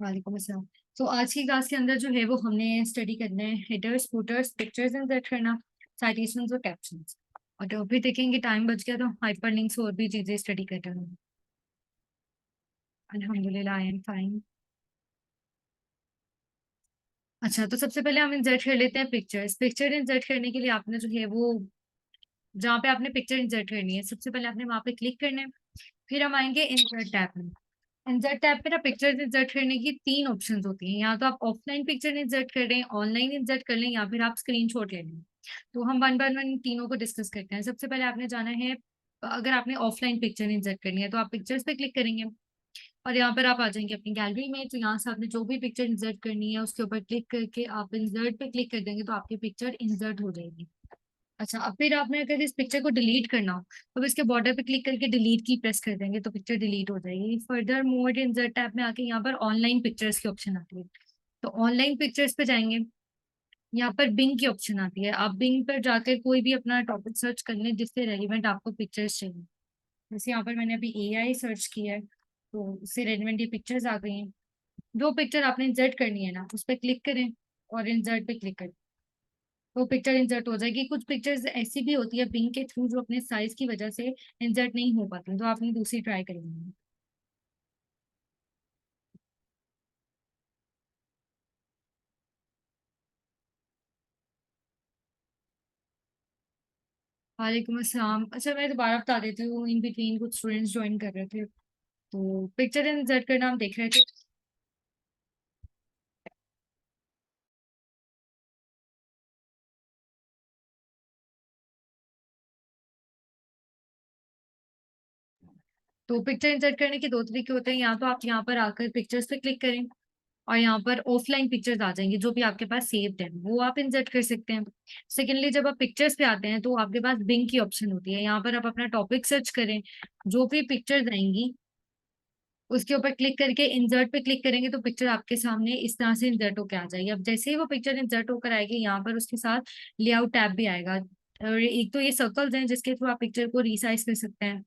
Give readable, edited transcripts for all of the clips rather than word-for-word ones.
वालेकुम अस्सलाम। तो आज की क्लास के अंदर जो है वो हमने स्टडी करना है हेडर्स फुटर्स पिक्चर्स इंसर्ट करना, साइटेशंस और कैप्शंस। और तो फिर देखेंगे टाइम बच गया तो हाइपरलिंक्स और भी चीजें स्टडी कर रहे हैं। अल्हम्दुलिल्लाह आई एम फाइन। अच्छा, तो सबसे पहले हम इंसर्ट कर लेते हैं पिक्चर्स। पिक्चर इंसर्ट करने के लिए आपने जो है वो जहाँ पे आपने पिक्चर इंसर्ट करनी है सबसे पहले आपने वहां पे क्लिक करना है। फिर हम आएंगे इंसर्ट टैब में। इंसर्ट टैब पे ना पिक्चर्स इंसर्ट करने की तीन ऑप्शंस होती हैं। या तो आप ऑफलाइन पिक्चर इंसर्ट कर लें, ऑनलाइन इंसर्ट कर लें, या फिर आप स्क्रीनशॉट ले लें। तो हम वन बाय वन तीनों को डिस्कस करते हैं। सबसे पहले आपने जाना है, अगर आपने ऑफलाइन पिक्चर इंसर्ट करनी है तो आप पिक्चर्स पे क्लिक करेंगे और यहाँ पर आप आ जाएंगे अपनी गैलरी में। तो यहाँ से आपने जो भी पिक्चर इंसर्ट करनी है उसके ऊपर क्लिक करके आप इंसर्ट पे क्लिक कर देंगे तो आपकी पिक्चर इंसर्ट हो जाएगी। अच्छा, अब फिर आपने अगर इस पिक्चर को डिलीट करना हो तो इसके बॉर्डर पे क्लिक करके डिलीट की प्रेस कर देंगे तो पिक्चर डिलीट हो जाएगी। फर्दर मोर इंसर्ट टैब में आके यहाँ पर ऑनलाइन पिक्चर्स की ऑप्शन आती है। तो ऑनलाइन पिक्चर्स पे जाएंगे, यहाँ पर बिंग की ऑप्शन आती है। आप बिंग पर जाकर कोई भी अपना टॉपिक सर्च कर लें जिससे रेलिवेंट आपको पिक्चर्स चाहिए। जैसे यहाँ पर मैंने अभी एआई सर्च किया है तो उससे रेलिवेंट ये पिक्चर्स आ गई हैं। जो पिक्चर आपने इंसर्ट करनी है ना उस पर क्लिक करें और इंसर्ट पे क्लिक करें तो पिक्चर इंसर्ट हो जाएगी। कुछ पिक्चर्स ऐसी भी होती है पिंक के थ्रू जो अपने साइज की वजह से इंसर्ट नहीं हो पाती, तो आपने दूसरी ट्राई करेंगे। वालेकुम अस्सलाम। अच्छा, मैं दोबारा बता देती हूँ, इन बिटवीन कुछ स्टूडेंट्स ज्वाइन कर रहे थे। तो पिक्चर इंसर्ट करना हम देख रहे थे। तो पिक्चर इंसर्ट करने के दो तरीके होते हैं। या तो आप यहाँ पर आकर पिक्चर्स पे क्लिक करें और यहाँ पर ऑफलाइन पिक्चर्स आ जाएंगे जो भी आपके पास सेव्ड है वो आप इंसर्ट कर सकते हैं। सेकेंडली, जब आप पिक्चर्स पे आते हैं तो आपके पास बिंग की ऑप्शन होती है। यहाँ पर आप अपना टॉपिक सर्च करें, जो भी पिक्चर्स आएंगी उसके ऊपर क्लिक करके इंसर्ट पे क्लिक करेंगे तो पिक्चर आपके सामने इस तरह से इंसर्ट होकर आ जाएगी। अब जैसे ही वो पिक्चर इंसर्ट होकर आएगी यहाँ पर उसके साथ लेआउट टैब भी आएगा। और एक तो ये सर्कल्स हैं जिसके थ्रू आप पिक्चर को रीसाइज कर सकते हैं।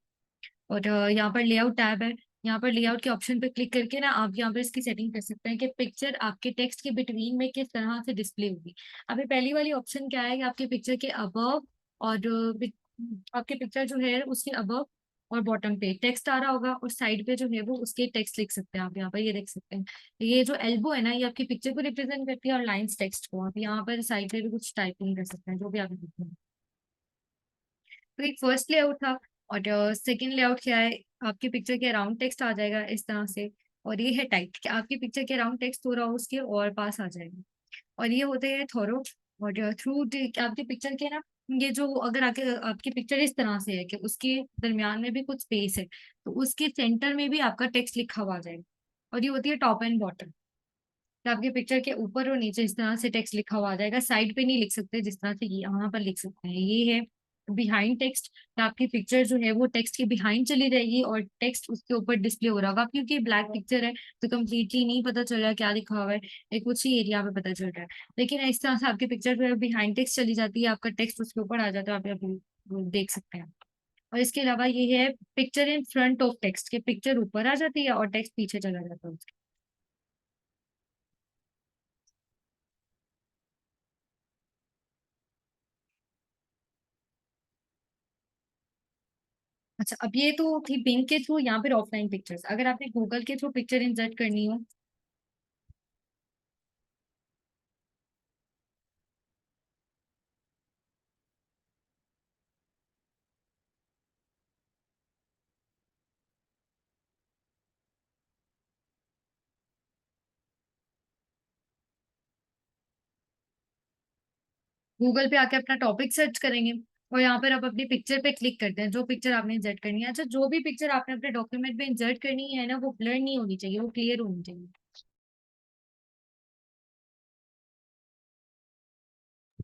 और यहाँ पर लेआउट टैब है। यहाँ पर लेआउट के ऑप्शन पे क्लिक करके ना आप यहाँ पर इसकी सेटिंग कर सकते हैं कि पिक्चर आपके टेक्स्ट के बिटवीन में किस तरह से डिस्प्ले होगी। अभी पहली वाली ऑप्शन क्या है कि आपके पिक्चर के अबव और आपके पिक्चर जो है उसके अबव और बॉटम पे टेक्स्ट आ रहा होगा और साइड पे जो है वो उसके टेक्स्ट लिख सकते हैं। आप यहाँ पर ये देख सकते हैं, ये जो एल्बो है ना ये आपकी पिक्चर को रिप्रेजेंट करती है और लाइंस टेक्स्ट को। आप यहाँ पर साइड पे भी कुछ टाइपिंग कर सकते हैं जो भी आप लिखते हैं। तो एक फर्स्ट लेआउट था। और सेकंड लेआउट क्या है, आपकी पिक्चर के अराउंड टेक्स्ट आ जाएगा इस तरह से। और ये है टाइट कि आपकी पिक्चर के अराउंड टेक्स्ट हो रहा हो उसके और पास आ जाएगा। और ये होते हैं थोरो। और थ्रू आपकी पिक्चर के ना, ये जो अगर आके आपकी पिक्चर इस तरह से है कि उसके दरमियान में भी कुछ स्पेस है तो उसके सेंटर में भी आपका टेक्स्ट लिखा हुआ आ जाएगा। और ये होती है टॉप एंड बॉटम। तो आपके पिक्चर के ऊपर और नीचे इस तरह से टेक्स्ट लिखा हुआ आ जाएगा। साइड पे नहीं लिख सकते जिस तरह से ये यहाँ पर लिख सकते हैं। ये है बिहाइंड टेक्स्ट। तो आपकी पिक्चर जो है वो टेक्स्ट के बिहाइंड चली जाएगी और टेक्स्ट उसके ऊपर डिस्प्ले हो रहा होगा। क्योंकि ब्लैक पिक्चर है तो कम्प्लीटली नहीं पता चल रहा है क्या लिखा हुआ है, एक कुछ ही एरिया पे पता चल रहा है। लेकिन इस तरह से आपकी पिक्चर जो है बिहाइंड टेक्स्ट चली जाती है, आपका टेक्स्ट उसके ऊपर आ जाता है। आप अभी वो देख सकते हैं। और इसके अलावा ये है picture in front of text के, पिक्चर ऊपर आ जाती है और टेक्स्ट पीछे चला जाता है। अच्छा, अब ये तो थी बिंग के थ्रू या फिर ऑफलाइन पिक्चर्स। अगर आपने गूगल के थ्रू पिक्चर इंसर्ट करनी हो, गूगल पे आके अपना टॉपिक सर्च करेंगे और यहाँ पर आप अपनी पिक्चर पे क्लिक करते हैं जो पिक्चर आपने इंसर्ट करनी है। अच्छा, जो भी पिक्चर आपने अपने डॉक्यूमेंट में इंसर्ट करनी है ना वो ब्लर नहीं होनी चाहिए, वो क्लियर होनी चाहिए।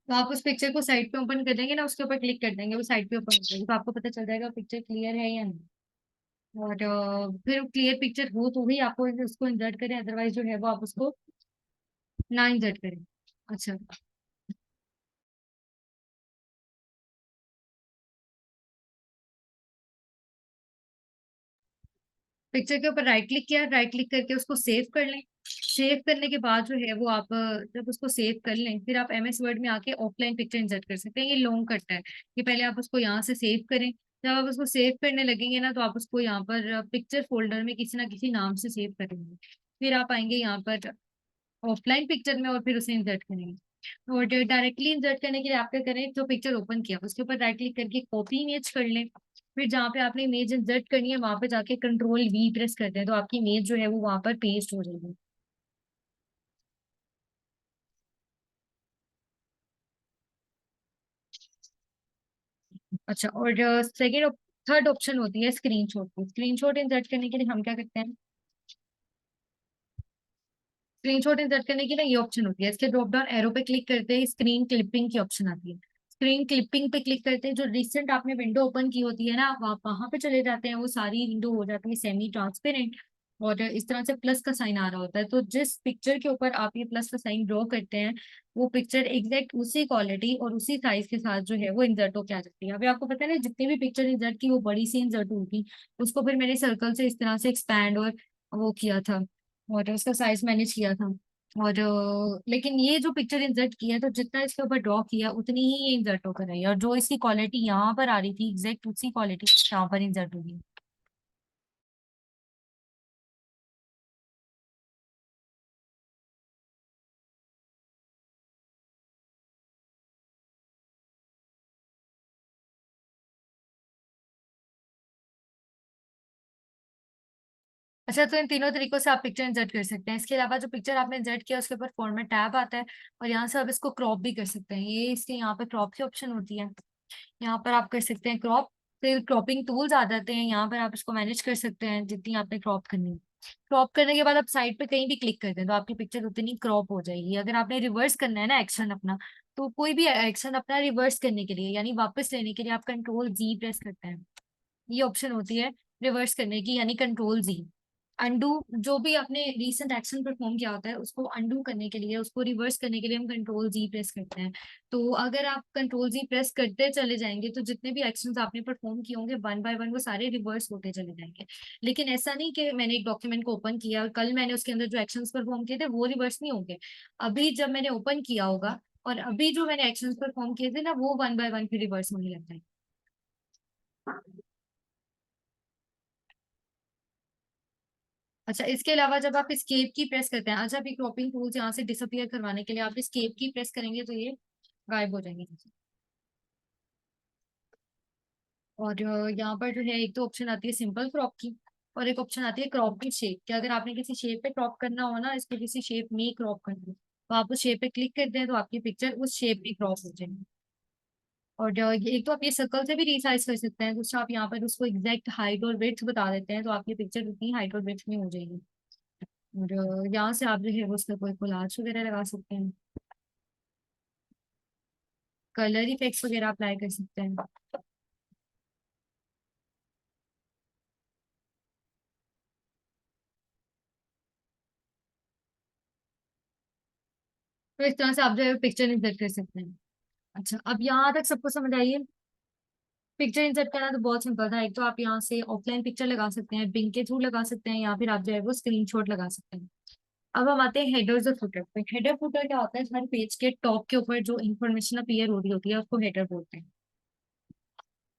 तो आप उस पिक्चर को साइड पे ओपन कर देंगे ना, उसके ऊपर क्लिक कर देंगे, वो साइड पे ओपन हो जाएगी तो आपको पता चल जाएगा पिक्चर क्लियर है या नहीं। और फिर क्लियर पिक्चर हो तो ही आपको उसको इंसर्ट करें, अदरवाइज जो है वो आप उसको ना इंसर्ट करें। अच्छा, पिक्चर के ऊपर राइट क्लिक किया, राइट क्लिक करके उसको सेव कर लें। सेव करने के बाद जो है वो आप जब उसको सेव कर लें, फिर आप एमएस वर्ड में आके ऑफलाइन पिक्चर इंसर्ट कर सकते हैं। ये लॉन्ग कट है कि पहले आप उसको यहाँ से सेव करें। जब आप उसको सेव करने लगेंगे ना, तो आप उसको यहाँ पर पिक्चर फोल्डर में किसी ना किसी नाम से सेव करेंगे। फिर आप आएंगे यहाँ पर ऑफलाइन पिक्चर में और फिर उसे इंसर्ट करेंगे। और डायरेक्टली इंसर्ट करने के लिए आप क्या करें, जो पिक्चर ओपन किया उसके ऊपर राइट क्लिक करके कॉपी इमेज कर लें। फिर जहाँ पे आपने इमेज इंसर्ट करनी है वहां पे जाके कंट्रोल V प्रेस करते हैं, तो आपकी इमेज जो है वो वहां पर पेस्ट हो जाएगी। अच्छा, और सेकेंड थर्ड ऑप्शन होती है स्क्रीनशॉट की। स्क्रीनशॉट इंसर्ट करने के लिए हम क्या करते हैं, स्क्रीनशॉट इंसर्ट करने के लिए ये ऑप्शन होती है, इसके ड्रॉप डाउन एरो पे क्लिक करते हैं स्क्रीन क्लिपिंग की ऑप्शन आती है। स्क्रीन क्लिपिंग पे क्लिक करते हैं, जो रिसेंट आपने विंडो ओपन की होती है ना, आप वहां पे चले जाते हैं, वो सारी विंडो हो जाती है सेमी ट्रांसपेरेंट। और इस तरह से प्लस का साइन आ रहा होता है, तो जिस पिक्चर के ऊपर आप ये प्लस का साइन ड्रॉ करते हैं, वो पिक्चर एग्जैक्ट उसी क्वालिटी और उसी साइज के साथ जो है वो इंसर्ट होके आ जाती है। अभी आपको पता है ना, जितनी भी पिक्चर इंसर्ट की वो बड़ी सी इंसर्ट होगी, उसको फिर मैंने सर्कल से इस तरह से एक्सपैंड और वो किया था, और उसका साइज मैनेज किया था। और लेकिन ये जो पिक्चर इंसर्ट की है, तो जितना इसके ऊपर ड्रॉ किया उतनी ही ये इंसर्ट होकर रही है, और जो इसकी क्वालिटी यहाँ पर आ रही थी एग्जैक्ट उसी क्वालिटी यहाँ पर इंसर्ट होगी। अच्छा, तो इन तीनों तरीकों से आप पिक्चर इंसर्ट कर सकते हैं। इसके अलावा जो पिक्चर आपने इंसर्ट किया उसके ऊपर फॉर्मेट टैब आता है, और यहाँ से आप इसको क्रॉप भी कर सकते हैं। ये इसके यहाँ पे क्रॉप की ऑप्शन होती है, यहाँ पर आप कर सकते हैं क्रॉप। फिर क्रॉपिंग टूल्स आ जाते हैं, यहाँ पर आप इसको मैनेज कर सकते हैं जितनी आपने क्रॉप करनी है। क्रॉप करने के बाद आप साइड पे कहीं भी क्लिक कर दें तो आपकी पिक्चर उतनी क्रॉप हो जाएगी। अगर आपने रिवर्स करना है ना एक्शन अपना, तो कोई भी एक्शन अपना रिवर्स करने के लिए यानी वापस लेने के लिए आप कंट्रोल Z प्रेस करते हैं। ये ऑप्शन होती है रिवर्स करने की, यानी कंट्रोल Z। अंडू, जो भी आपने रीसेंट एक्शन परफॉर्म किया होता है उसको अंडू करने के लिए, उसको रिवर्स करने के लिए हम कंट्रोल Z प्रेस करते हैं। तो अगर आप कंट्रोल Z प्रेस करते चले जाएंगे तो जितने भी एक्शंस आपने परफॉर्म किए होंगे वन बाय वन वो सारे रिवर्स होते चले जाएंगे। लेकिन ऐसा नहीं कि मैंने एक डॉक्यूमेंट को ओपन किया और कल मैंने उसके अंदर जो एक्शंस परफॉर्म किए थे वो रिवर्स नहीं होंगे। अभी जब मैंने ओपन किया होगा और अभी जो मैंने एक्शंस परफॉर्म किए थे ना, वो वन बाय वन फिर रिवर्स होने लग जाएंगे। अच्छा, इसके अलावा जब आप escape की प्रेस करते हैं, अच्छा अभी क्रॉपिंग टूल्स यहाँ से डिसअपियर करवाने के लिए आप escape की प्रेस करेंगे तो ये गायब हो जाएंगे। और यहाँ पर जो है एक तो ऑप्शन आती है सिंपल क्रॉप की, और एक ऑप्शन आती है क्रॉप की शेप, कि अगर आपने किसी शेप पे क्रॉप करना हो ना, इसको किसी शेप में क्रॉप करना हो, तो आप उस शेप पे क्लिक करते हैं तो आपकी पिक्चर उस शेप में क्रॉप हो जाएगी। और एक तो आप ये सर्कल से भी रिसाइज कर सकते हैं, दूसरा आप यहाँ पर उसको एग्जैक्ट हाइट और विड्थ बता देते हैं तो आपकी पिक्चर उतनी हाइट और विड्थ में हो जाएगी। और यहाँ से आप जो है वो उसका कोई कोलाज वगैरह लगा सकते हैं, कलर इफेक्ट्स वगैरह अप्लाई कर सकते हैं। तो इस तरह से आप जो है पिक्चर इंसर्ट कर सकते हैं। अच्छा, अब यहाँ तक सबको समझ आइए। पिक्चर इंसर्ट करना तो बहुत सिंपल था। एक तो आप यहाँ से ऑफलाइन पिक्चर लगा सकते हैं, बिंग के थ्रू लगा सकते हैं, या फिर आप जो है वो स्क्रीनशॉट लगा सकते हैं। अब हम आते हैं हेडर्स और फुटर पे। हेडर फुटर क्या होता है, हर पेज के टॉप के ऊपर जो इन्फॉर्मेशन अपीयर हो रही होती है उसको हेडर बोलते हैं।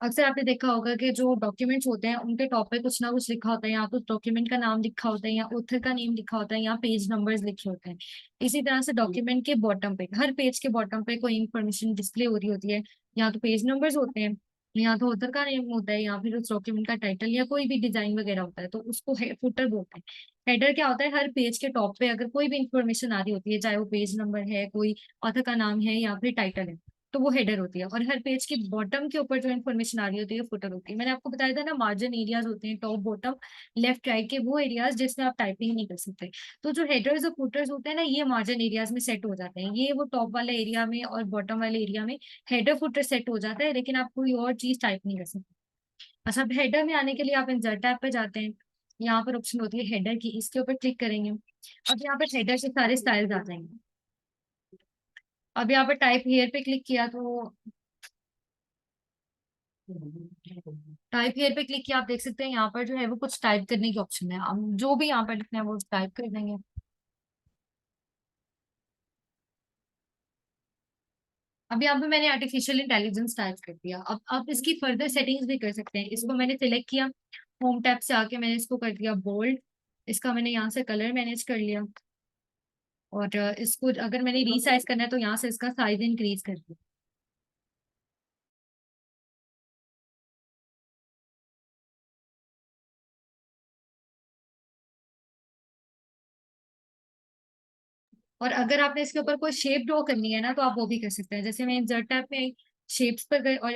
अक्सर आपने देखा होगा कि जो डॉक्यूमेंट्स होते हैं उनके टॉप पे कुछ ना कुछ लिखा होता है, या तो डॉक्यूमेंट का नाम लिखा होता है, या ऑथर का नेम लिखा होता है, या पेज नंबर्स लिखे होते हैं। इसी तरह से डॉक्यूमेंट के बॉटम पे, हर पेज के बॉटम पे कोई इन्फॉर्मेशन डिस्प्ले हो रही होती है, या तो पेज नंबर्स होते हैं, या तो ऑथर का नेम होता है, या फिर उस डॉक्यूमेंट का टाइटल या कोई भी डिजाइन वगैरह होता है, तो उसको फुटर बोलते हैं। हेडर क्या होता है, हर पेज के टॉप पे अगर कोई भी इंफॉर्मेशन आ रही होती है, चाहे वो पेज नंबर है, कोई ऑथर का नाम है, या फिर टाइटल है, तो वो हेडर होती है। और हर पेज के बॉटम के ऊपर जो इन्फॉर्मेशन आ रही होती है फुटर होती है। मैंने आपको बताया था ना, मार्जिन एरियाज होते हैं टॉप बॉटम लेफ्ट राइट के, वो एरियाज जिसमें आप टाइपिंग नहीं कर सकते। तो जो हेडर्स और फुटर्स होते हैं ना, ये मार्जिन एरियाज में सेट हो जाते हैं। ये वो टॉप वाले एरिया में और बॉटम वाले एरिया में हेडर फुटर सेट हो जाता है, लेकिन आप कोई और चीज टाइप नहीं कर सकते। अच्छा, अब हेडर में आने के लिए आप इंसर्ट टैब पे जाते हैं, यहाँ पर ऑप्शन होती है हेडर की, इसके ऊपर क्लिक करेंगे। अब यहाँ पर हेडर से सारे स्टाइल्स आ जाएंगे। अब यहाँ पर टाइप हेयर पे क्लिक किया तो टाइप हियर पे क्लिक किया, आप देख सकते हैं यहाँ पर जो है वो कुछ टाइप करने की ऑप्शन है। हम जो भी यहाँ पर लिखना है वो टाइप कर देंगे। अभी यहाँ पे मैंने आर्टिफिशियल इंटेलिजेंस टाइप कर दिया। अब आप इसकी फर्दर सेटिंग्स भी कर सकते हैं। इसको मैंने सिलेक्ट किया, होम टैब से आके मैंने इसको कर दिया बोल्ड। इसका मैंने यहाँ से कलर मैनेज कर लिया, और इसको अगर मैंने रीसाइज करना है तो यहाँ से इसका साइज इंक्रीज कर दिया। और अगर आपने इसके ऊपर कोई शेप ड्रॉ करनी है ना, तो आप वो भी कर सकते हैं। जैसे मैं इंसर्ट टैब में शेप्स पर गई, और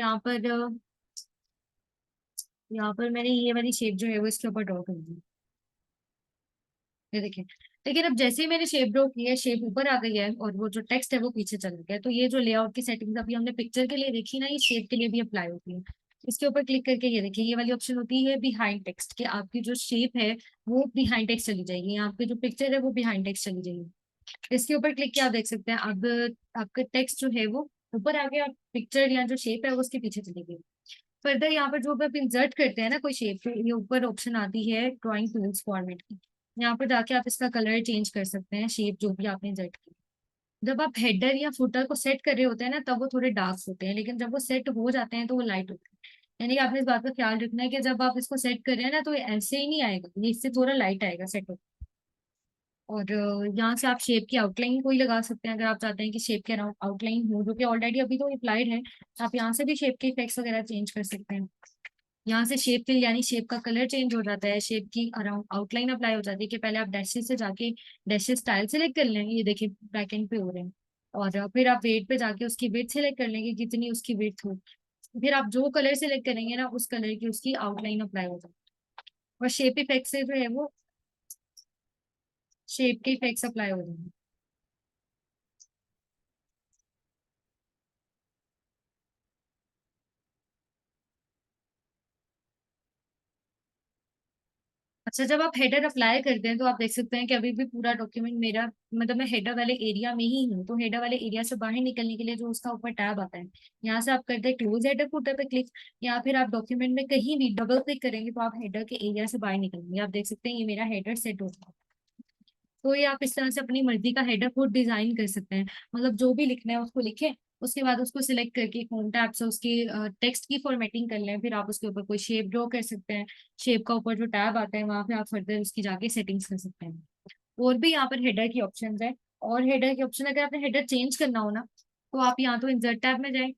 यहाँ पर मैंने ये वाली शेप जो है वो इसके ऊपर ड्रॉ कर दी। ये देखिए। लेकिन अब जैसे ही मैंने शेप ड्रॉ की है, शेप ऊपर आ गई है और वो जो टेक्स्ट है वो पीछे चला गया है। तो ये जो लेआउट की सेटिंग्स अभी हमने पिक्चर के लिए देखी ना, ये शेप के लिए भी अप्लाई होती है। इसके ऊपर क्लिक करके ये देखिए, ये वाली ऑप्शन होती है बिहाइंड टेक्स्ट, कि आपकी जो शेप है वो बिहाइंड टेक्स्ट चली जाएगी, आपकी जो पिक्चर है वो बिहाइंड टेक्स्ट चली जाएगी। इसके ऊपर क्लिक किया, आप देख सकते हैं अब आपका टेक्स्ट जो है वो ऊपर आ गया, पिक्चर या जो शेप है वो उसके पीछे चली गई। फर्दर यहाँ पर जो आप इंसर्ट करते हैं ना कोई शेप, तो ये ऊपर ऑप्शन आती है ड्राइंग टूल्स फॉर्मेट की। यहाँ पर जाके आप इसका कलर चेंज कर सकते हैं, शेप जो भी आपने इंसर्ट की। जब आप हेडर या फुटर को सेट कर रहे होते हैं ना, तब वो थोड़े डार्क होते हैं, लेकिन जब वो सेट हो जाते हैं तो वो लाइट होते हैं। यानी कि आपने इस बात का ख्याल रखना है कि जब आप इसको सेट कर रहे हैं ना, तो ये ऐसे ही नहीं आएगा, ये इससे थोड़ा लाइट आएगा सेट। और यहाँ से आप शेप की आउटलाइन कोई लगा सकते हैं, अगर आप चाहते हैं कि शेप के अराउंड आउटलाइन हो, जो कि ऑलरेडी अभी तो अप्लाइड है। आप यहाँ से भी शेप के इफेक्ट्स वगैरह चेंज कर सकते हैं। यहाँ से शेप फिल, यानी शेप का कलर चेंज हो जाता है, शेप की अराउंड आउटलाइन अप्लाई हो जाती है। कि पहले आप डैशेस से जाके डैशेस स्टाइल सेलेक्ट कर लेंगे, ये देखिए बैक एंड पे हो रहे हैं। और फिर आप वेट पे जाके उसकी वेट सेलेक्ट कर लेंगे, कितनी उसकी वेट हो। फिर आप जो कलर सेलेक्ट करेंगे ना, उस कलर की उसकी आउटलाइन अप्लाई हो जाती है। और शेप इफेक्ट से जो है वो शेप के इफेक्ट्स अप्लाई हो जाएंगे। अच्छा, जब आप हेडर अप्लाई करते हैं तो आप देख सकते हैं कि अभी भी पूरा डॉक्यूमेंट मेरा, मतलब मैं हेडर वाले एरिया में ही हूँ। तो हेडर वाले एरिया से बाहर निकलने के लिए जो उसका ऊपर टैब आता है, यहाँ से आप करते हैं क्लोज हेडर फुटर पे क्लिक, या फिर आप डॉक्यूमेंट में कहीं भी डबल क्लिक करेंगे तो आप हेडर के एरिया से बाहर निकलेंगे। आप देख सकते हैं ये मेरा हेडर सेट हो गया। तो ये आप इस तरह से अपनी मर्जी का हेडर खुद डिजाइन कर सकते हैं। मतलब जो भी लिखना है उसको लिखें, उसके बाद उसको सिलेक्ट करके होम टैब से उसकी टेक्स्ट की फॉर्मेटिंग कर लें, फिर आप उसके ऊपर कोई शेप ड्रॉ कर सकते हैं। शेप का ऊपर जो टैब आता है वहां पे आप फर्दर उसकी जाके सेटिंग्स कर सकते हैं। और भी यहाँ पर हेडर की ऑप्शन है। और हेडर की ऑप्शन, अगर आपने हेडर चेंज करना हो ना, तो आप यहाँ तो इंसर्ट टैब में जाएं,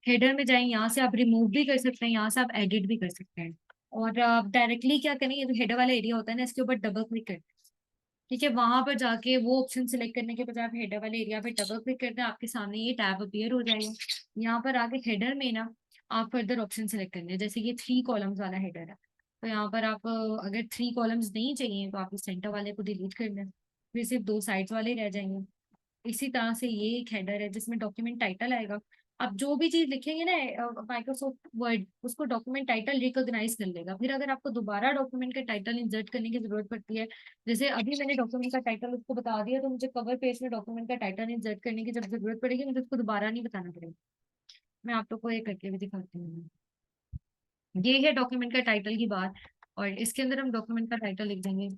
हेडर में जाएं, यहाँ से आप रिमूव भी कर सकते हैं, यहाँ से आप एडिट भी कर सकते हैं। और आप डायरेक्टली क्या करें, ये जो हेडर वाला एरिया होता है ना, इसके ऊपर डबल क्लिक करें। ठीक है, वहां पर जाके वो ऑप्शन सिलेक्ट करने के बजाय आप हेडर वाले एरिया पे डबल क्लिक करते हैं, आपके सामने ये टैब अपीयर हो जाएगा। यहाँ पर आगे हेडर में ना आप फर्दर ऑप्शन सिलेक्ट करने हैं, जैसे ये 3 कॉलम्स वाला हेडर है। तो यहाँ पर आप अगर 3 कॉलम्स नहीं चाहिए तो आप इस सेंटर वाले को डिलीट कर दें, फिर सिर्फ 2 साइड्स वाले रह जाएंगे। इसी तरह से ये एक हेडर है जिसमें डॉक्यूमेंट टाइटल आएगा। आप जो भी चीज लिखेंगे ना माइक्रोसॉफ्ट वर्ड, उसको डॉक्यूमेंट टाइटल रिकॉग्नाइज कर लेगा। फिर अगर आपको दोबारा डॉक्यूमेंट का टाइटल इंसर्ट करने की जरूरत पड़ती है, जैसे अभी मैंने डॉक्यूमेंट का टाइटल उसको बता दिया, तो मुझे कवर पेज में डॉक्यूमेंट का टाइटल इंसर्ट करने की जब जरूरत पड़ेगी, मुझे उसको दोबारा नहीं बताना पड़ेगा। मैं आप लोग को ये करके भी दिखाती हूँ। ये है डॉक्यूमेंट का टाइटल की बात, और इसके अंदर हम डॉक्यूमेंट का टाइटल लिख देंगे।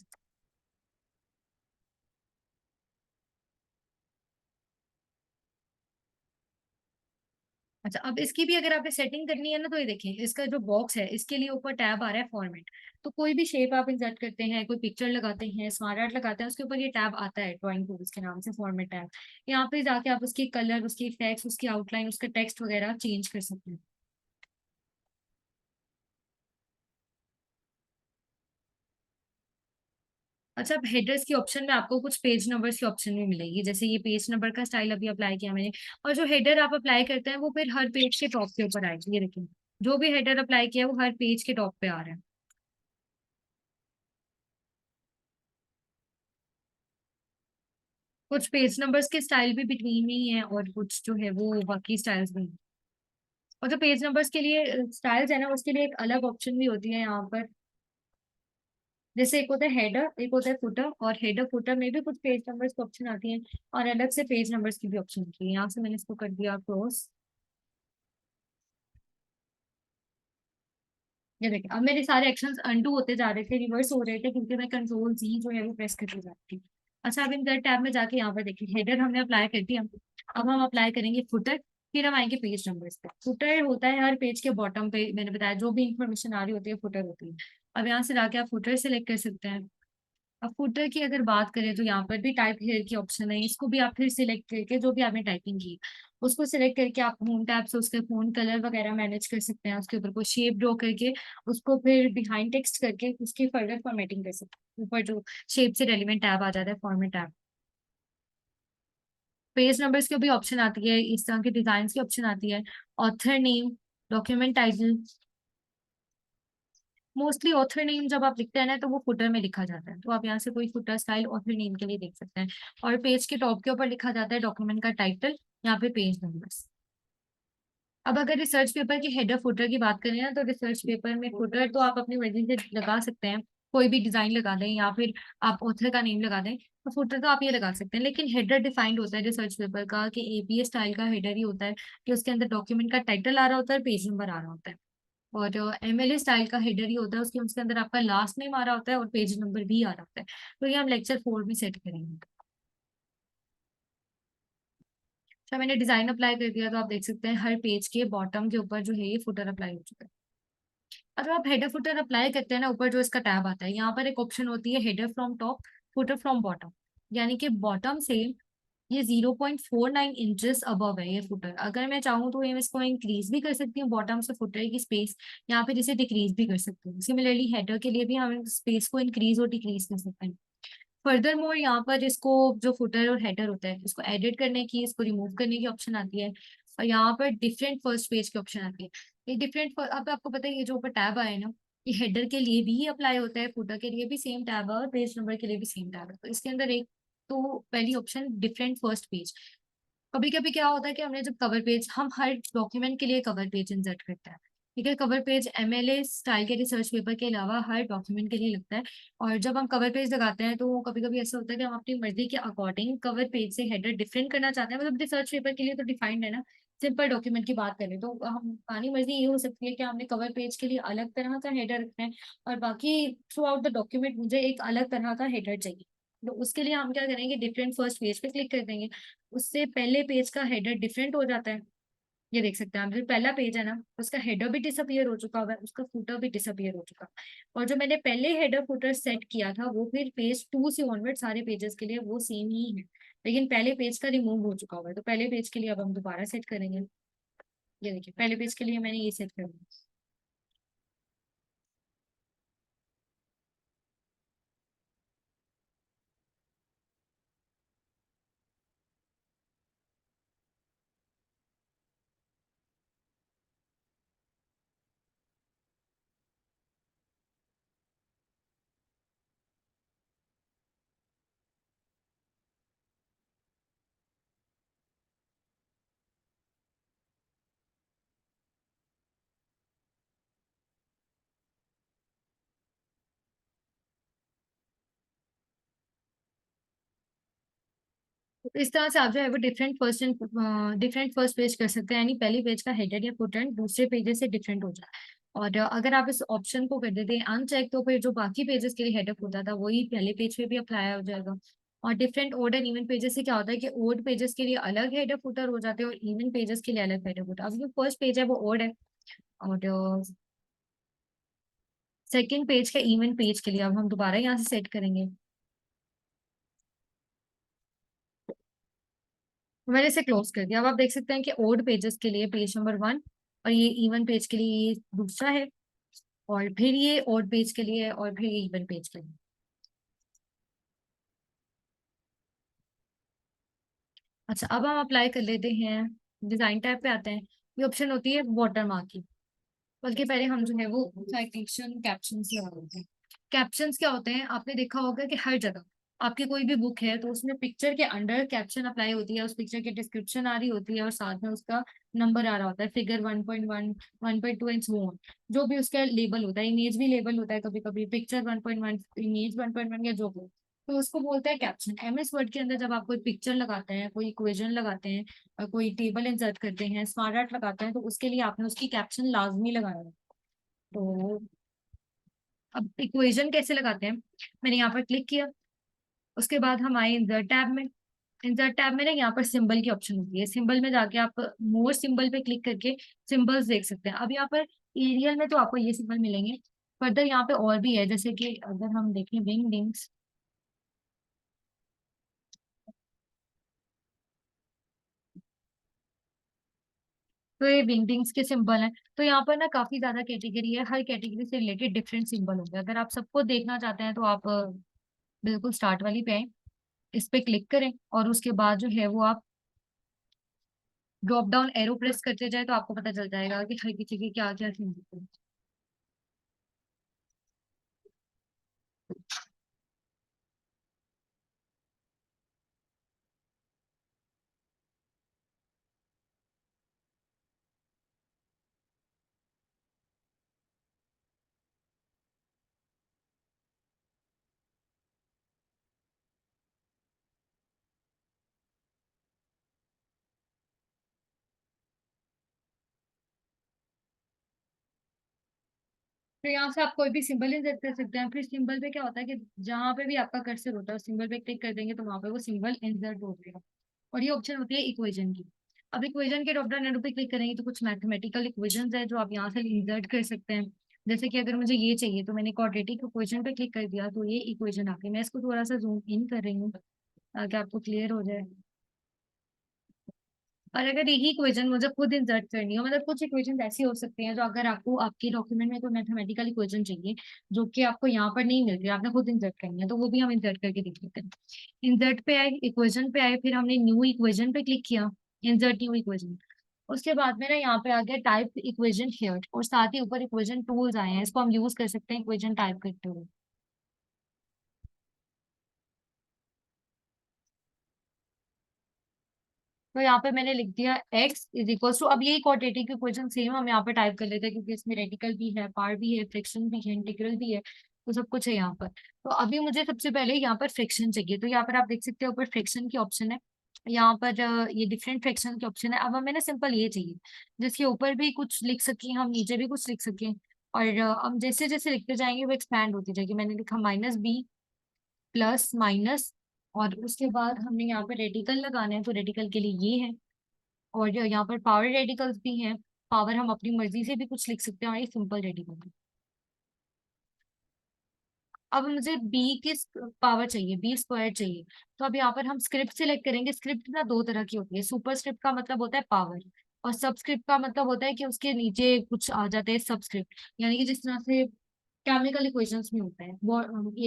अच्छा, अब इसकी भी अगर आपने सेटिंग करनी है ना, तो ये देखिए इसका जो बॉक्स है इसके लिए ऊपर टैब आ रहा है फॉर्मेट। तो कोई भी शेप आप इंसर्ट करते हैं, कोई पिक्चर लगाते हैं, स्मार्ट आर्ट लगाते हैं, उसके ऊपर ये टैब आता है ड्राइंग टूल्स के नाम से, फॉर्मेट टैब। यहाँ पे जाके आप उसकी कलर, उसकी इफेक्ट्स, उसकी आउटलाइन, उसका टेक्स्ट वगैरह चेंज कर सकते हैं। अच्छा, अब हेडर्स की ऑप्शन में आपको कुछ पेज नंबर्स की ऑप्शन भी मिलेगी, जैसे ये पेज नंबर का स्टाइल अभी अप्लाई किया मैंने। और जो हेडर आप अप्लाई करते हैं वो फिर हर पेज के टॉप के ऊपर आएगी, ये देखिए। जो भी हेडर अप्लाई किया है वो हर पेज के टॉप पे आ रहा है। कुछ पेज नंबर्स के स्टाइल भी बिटवीन में ही है, और कुछ जो है वो बाकी स्टाइल्स भी हैं। और जो पेज नंबर्स के लिए स्टाइल्स है ना, उसके लिए एक अलग ऑप्शन भी होती है यहाँ पर। जैसे एक होता है हेडर, एक होता है फुटर, और हेडर फुटर में भी कुछ पेज नंबर्स की ऑप्शन आती है, और अलग से पेज नंबर्स की भी ऑप्शन होती है। यहाँ से मैंने इसको कर दिया क्लोज। ये देखिए, अब मेरे सारे एक्शंस अनडू होते जा रहे थे, रिवर्स हो रहे थे, क्योंकि मैं कंट्रोल जी जो है वो प्रेस करके जाती थी। अच्छा, अब इन टैब में जाके यहाँ पर देखिए हेडर हमने अप्लाई कर दिया। अब हम अप्लाई करेंगे फुटर। फिर हम आएंगे पेज नंबर्स पे। फुटर होता है हर पेज के बॉटम पे, मैंने बताया जो भी इंफॉर्मेशन आ रही होती है फुटर होती है। अब यहाँ से जाके आप फुटर सेलेक्ट कर सकते हैं। अब फुटर की अगर बात करें तो यहाँ पर भी टाइप हेयर की ऑप्शन है, इसको भी आप फिर सिलेक्ट करके जो भी आपने टाइपिंग की उसको सिलेक्ट करके आप होम टैब से उसके फोन कलर वगैरह मैनेज कर सकते हैं, उसके ऊपर कोई शेप ड्रॉ करके उसको फिर बिहाइंड टेक्स्ट करके उसकी फर्दर फॉर्मेटिंग कर सकते हैं। ऊपर जो शेप से रेलिवेंट टैब आ जाता है फॉर्मेट टैब। पेज नंबर्स की भी ऑप्शन आती है, इस तरह के डिजाइन की ऑप्शन आती है। Author name, document title, mostly author name जब आप लिखते हैं ना तो वो फुटर में लिखा जाता है, तो आप यहाँ से कोई फुटर स्टाइल ऑथर नेम के लिए देख सकते हैं। और पेज के टॉप के ऊपर लिखा जाता है डॉक्यूमेंट का टाइटल, यहाँ पे पेज नंबर्स। अब अगर रिसर्च पेपर की हेडर फुटर की बात करें ना, तो रिसर्च पेपर में फुटर तो आप अपनी मर्जी से लगा सकते हैं, कोई भी डिजाइन लगा दें या फिर आप ऑथर का नेम लगा दें, तो फुटर तो आप ये लगा सकते हैं। लेकिन हेडर डिफाइंड होता है रिसर्च पेपर का कि एपीए स्टाइल का हेडर ही होता है, कि उसके अंदर डॉक्यूमेंट का टाइटल आ रहा होता है, पेज नंबर आ रहा होता है। और जो एमएलए स्टाइल का हेडर ही होता है, उसके अंदर आपका लास्ट नेम आ रहा होता है और पेज नंबर भी आ रहा होता है। तो ये हम लेक्चर 4 में सेट करेंगे। अच्छा, मैंने डिजाइन अप्लाई कर दिया तो आप देख सकते हैं हर पेज के बॉटम के ऊपर जो है ये फुटर अप्लाई हो चुका है। अब जब आप हेडर फुटर अप्लाई करते हैं ना, ऊपर जो इसका टैब आता है यहाँ पर एक ऑप्शन होती है header from top, footer from bottom. यानी कि बॉटम से ये 0.49 इंचेस अबव है ये फुटर। अगर मैं चाहूँ तो ये मैं इसको इंक्रीज भी कर सकती हूँ बॉटम से फुटर की स्पेस, या फिर इसे डिक्रीज भी कर सकती हूँ। सिमिलरली हेडर के लिए भी हम स्पेस को इंक्रीज और डिक्रीज कर सकते हैं। फर्दर मोर यहाँ पर इसको जो फुटर और हेडर होता है इसको एडिट करने की, इसको रिमूव करने की ऑप्शन आती है। और यहाँ पर डिफरेंट फर्स्ट पेज की ऑप्शन आती है। ये डिफरेंट, अब आपको पता है ये जो ऊपर टैब आया है ना, ये हेडर के लिए भी अप्लाई होता है, फुटर के लिए भी सेम टैब है और पेज नंबर के लिए भी सेम टैब है। तो इसके अंदर एक तो पहली ऑप्शन डिफरेंट फर्स्ट पेज। कभी कभी क्या होता है कि हमने जब कवर पेज, हम हर डॉक्यूमेंट के लिए कवर पेज इंसर्ट करते हैं, ठीक है। कवर पेज एमएलए स्टाइल के रिसर्च पेपर के अलावा हर डॉक्यूमेंट के लिए लगता है। और जब हम कवर पेज लगाते हैं तो कभी कभी ऐसा होता है कि हम अपनी मर्जी के अकॉर्डिंग कवर पेज से हेडर डिफरेंट करना चाहते हैं, मतलब रिसर्च पेपर के लिए तो डिफाइंड है ना। सिंपल डॉक्यूमेंट की बात करें तो हम हमारी मर्जी ये हो सकती है कि हमने कवर पेज के लिए अलग तरह का हेडर रखना है और बाकी थ्रू आउट द डॉक्यूमेंट मुझे एक अलग तरह का हेडर चाहिए। तो उसके लिए हम क्या करेंगे, डिफरेंट फर्स्ट पेज पे क्लिक कर देंगे। उससे पहले पेज का हेडर डिफरेंट हो जाता है। ये देख सकते हैं आप, जो पहला पेज है ना उसका हेडर भी डिसअपियर हो चुका हुआ है, उसका फुटर भी डिसअपियर हो चुका है। और जो मैंने पहले हेडर फुटर सेट किया था वो फिर पेज 2 से ऑनवर्ड सारे पेजेस के लिए वो सेम ही है, लेकिन पहले पेज का रिमूव हो चुका हुआ है। तो पहले पेज के लिए अब हम दोबारा सेट करेंगे। ये देखिए पहले पेज के लिए मैंने ये सेट कर दिया। तो इस तरह से आप जो है वो डिफरेंट फर्स्ट पेज कर सकते हैं, यानी पहले पेज का हेडर या फुटर दूसरे पेजेस से डिफरेंट हो जाए। और अगर आप इस ऑप्शन को कर देते हैं अनचेक, तो फिर जो बाकी पेजेस के लिए हेडर होता था वही पहले पेज पे भी अप्लाई हो जाएगा। और different odd and even pages से क्या होता है कि ओड पेजेस के लिए अलग हेडर फुटर हो जाते हैं और इवन पेजेस के लिए अलग हेडर फुटर। अब जो फर्स्ट पेज है वो ओड है और सेकेंड पेज का इवन पेज के लिए अब हम दोबारा यहाँ से सेट करेंगे। मैंने इसे क्लोज कर दिया। अब आप देख सकते हैं कि ओड पेजेस के लिए पेज नंबर 1 और ये इवन पेज के लिए ये दूसरा है, और फिर ये ओड पेज के लिए और फिर ये इवन पेज के लिए। अच्छा, अब हम अप्लाई कर लेते हैं, डिजाइन टैब पे आते हैं। ये ऑप्शन होती है वाटर मार्क की, बल्कि पहले हम जो है वो साइटेशन कैप्शन लगा देते हैं। कैप्शंस क्या होते हैं, आपने देखा होगा कि हर जगह आपकी कोई भी बुक है तो उसमें पिक्चर के अंडर कैप्शन अप्लाई होती है, उस पिक्चर की डिस्क्रिप्शन आ रही होती है और साथ में उसका नंबर आ रहा होता है, फिगर 1.1, 1.2 एंड सो ऑन। जो भी उसका लेबल होता है, इमेज भी लेबल होता है कभी कभी, पिक्चर 1.1, इमेज 1.1 या जो भी, तो उसको बोलते हैं कैप्शन। एमएस वर्ड के अंदर जब आप कोई पिक्चर लगाते हैं, कोई इक्वेशन लगाते हैं, कोई टेबल इंसर्ट करते हैं, स्मार्ट आर्ट लगाते हैं, तो उसके लिए आपने उसकी कैप्शन लाजमी लगाना है। तो अब इक्वेशन कैसे लगाते हैं, मैंने यहाँ पर क्लिक किया, उसके बाद हम आए इंसर्ट टैब में। इंसर्ट टैब में ना यहाँ पर सिंबल की ऑप्शन होती है, सिंबल में जाके आप मोर सिंबल पे क्लिक करके सिंबल्स देख सकते हैं। अब यहाँ पर एरियल में तो आपको ये सिंबल मिलेंगे, फर्दर यहाँ पे और भी है, जैसे कि अगर हम देखें विंग्स, तो ये विंग्स के सिंबल हैं। तो यहाँ पर ना काफी ज्यादा कैटेगरी है, हर कैटेगरी से रिलेटेड डिफरेंट सिंबल होंगे। अगर आप सबको देखना चाहते हैं तो आप बिल्कुल स्टार्ट वाली पे आए, इस पे क्लिक करें और उसके बाद जो है वो आप ड्रॉप डाउन एरो प्रेस करते जाए तो आपको पता चल जाएगा कि हर किसी के क्या क्या सिंबल है। तो यहाँ से आप कोई भी सिंबल इंसर्ट कर सकते हैं। फिर सिंबल पे क्या होता है कि जहाँ पे भी आपका कर्सर होता है सिंबल पे क्लिक कर देंगे तो वहां पे वो सिंबल इंसर्ट हो जाएगा। और ये ऑप्शन होती है इक्वेशन की। अब इक्वेशन के ड्रॉप डाउन एरो पे क्लिक करेंगे तो कुछ मैथमेटिकल इक्वेशंस है जो आप यहाँ से इंसर्ट कर सकते हैं। जैसे कि अगर मुझे ये चाहिए तो मैंने क्वाड्रेटिक इक्वेशन पे क्लिक कर दिया तो ये इक्वेशन आ गई। मैं इसको थोड़ा सा जूम इन कर रही हूँ ताकि आपको क्लियर हो जाए। और अगर यही इक्वेशन मुझे खुद इंसर्ट करनी हो, मतलब कुछ इक्वेशन ऐसी हो सकती हैं जो अगर आपको आपके डॉक्यूमेंट में कोई मैथमेटिकल इक्वेशन चाहिए जो कि आपको यहाँ पर नहीं मिल रही, आपने खुद इंसर्ट करनी है, तो वो भी हम इंसर्ट करके देख लेते हैं। इंसर्ट पे आए, इक्वेशन पे आए, फिर हमने न्यू इक्वेशन पे क्लिक किया, इंसर्ट न्यू इक्वेशन। उसके बाद में ना यहाँ पे आ गया टाइप इक्वेशन हियर, और साथ ही ऊपर इक्वेशन टूल्स आए हैं, इसको हम यूज कर सकते हैं इक्वेशन टाइप करते हुए। तो यहाँ पे मैंने लिख दिया x इज इक्वल टू, अब यही क्वाड्रेटिक इक्वेशन सेम हम यहाँ पे टाइप कर लेते हैं क्योंकि इसमें रेडिकल भी है, पार्ट भी है, फ्रिक्शन भी है, इंटीग्रल भी है, तो सब कुछ है यहाँ पर। तो अभी मुझे सबसे पहले यहाँ पर फ्रिक्शन चाहिए, तो यहाँ पर आप देख सकते हो ऊपर फ्रिक्शन की ऑप्शन है, यहाँ पर ये डिफरेंट फ्रिक्शन की ऑप्शन है। अब हमें ना सिंपल ये चाहिए जिसके ऊपर भी कुछ लिख सकें, हम नीचे भी कुछ लिख सकें, और हम जैसे जैसे लिखते जाएंगे वो एक्सपैंड होती जाएगी। मैंने लिखा -b प्लस माइनस, और उसके बाद हमने यहाँ पे रेडिकल लगाना है तो रेडिकल के लिए ये है, और जो यहाँ पर पावर रेडिकल्स भी हैं, पावर हम अपनी मर्जी से भी कुछ लिख सकते हैं, और ये सिंपल रेडिकल। अब मुझे बी की पावर चाहिए, बी स्क्वायर चाहिए। तो अब यहाँ पर हम स्क्रिप्ट सिलेक्ट करेंगे। स्क्रिप्ट ना दो तरह की होती है, सुपर स्क्रिप्ट का मतलब होता है पावर, और सबस्क्रिप्ट का मतलब होता है कि उसके नीचे कुछ आ जाते हैं सबस्क्रिप्ट, यानी कि जिस तरह से केमिकल इक्वेशंस में होता है वो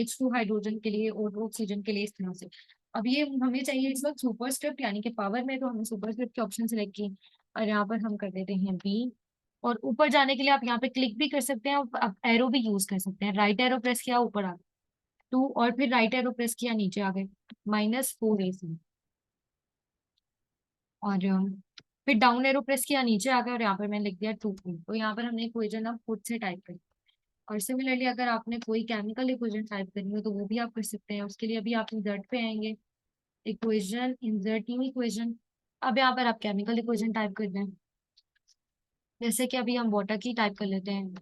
H2 हाइड्रोजन के लिए और ऑक्सीजन के लिए, इस तरह से। अब ये हमें चाहिए इस वक्त सुपर स्क्रिप्ट यानी कि पावर में, तो हमने सुपर स्क्रिप्ट के ऑप्शन सेलेक्ट की, और यहाँ पर हम कर देते हैं बी। और ऊपर जाने के लिए आप यहाँ पे क्लिक भी कर सकते हैं, और आप एरो भी यूज कर सकते हैं। राइट एरो प्रेस किया ऊपर आ गए 2, और फिर राइट एरो प्रेस किया नीचे आ गए -4AC, और फिर डाउन एरो प्रेस किया नीचे आ गए, और यहाँ पर मैंने लिख दिया 2। तो यहाँ पर हमने इक्वेशन अब खुद से टाइप करी। और सिमिलरली अगर आपने कोई केमिकल इक्वेशन टाइप करनी हो तो वो भी आप कर सकते हैं। उसके लिए अभी आप इंसर्ट पे आएंगे, इक्वेशन, इंसर्ट न्यू इक्वेशन। अब यहाँ पर आप केमिकल इक्वेशन टाइप कर दें, जैसे कि अभी हम वाटर की टाइप कर लेते हैं,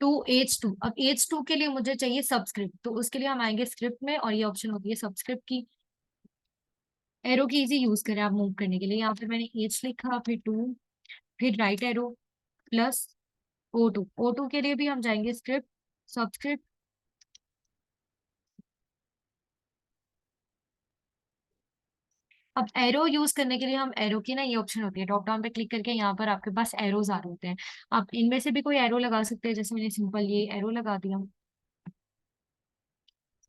2H2। अब H2 के लिए मुझे चाहिए सबस्क्रिप्ट, तो उसके लिए हम आएंगे स्क्रिप्ट में, और ये ऑप्शन होती है सबस्क्रिप्ट की। एरो की इजी यूज करें आप मूव करने के लिए। यहाँ पर मैंने H लिखा, फिर 2, फिर राइट एरो प्लस O2। के लिए भी हम जाएंगे स्क्रिप्ट, सबस्क्रिप्ट। अब एरो यूज करने के लिए हम एरो की ना ये ऑप्शन होती है, ड्रॉप डाउन पे क्लिक करके यहाँ पर आपके पास एरोज आ रहे होते हैं, आप इनमें से भी कोई एरो लगा सकते हैं, जैसे मैंने सिंपल ये एरो लगा दिया।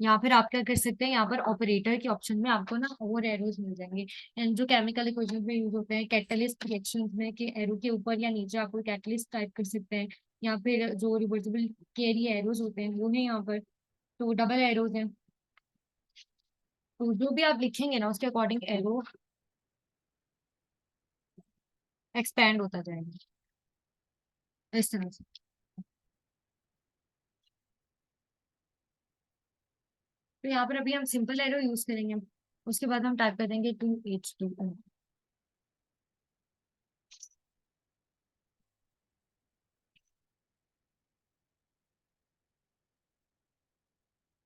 या फिर आप क्या कर सकते हैं, यहाँ पर ऑपरेटर के ऑप्शन में आपको ना और एरोज मिल जाएंगे, एंड जो केमिकल इक्वेशन में यूज होते हैं कैटलिस्ट रिएक्शंस में, कि एरो के ऊपर या नीचे आप कोई कैटलिस्ट टाइप कर सकते हैं, या फिर जो रिवर्सिबल कैरी एरोज होते हैं वो है यहाँ पर, तो डबल एरोज हैं। तो जो भी आप लिखेंगे ना उसके अकॉर्डिंग एरो एक्सपैंड होता जाएगा इस तरह से। तो यहाँ पर अभी हम सिंपल एरो यूज करेंगे, उसके बाद हम टाइप कर देंगे 2H2O।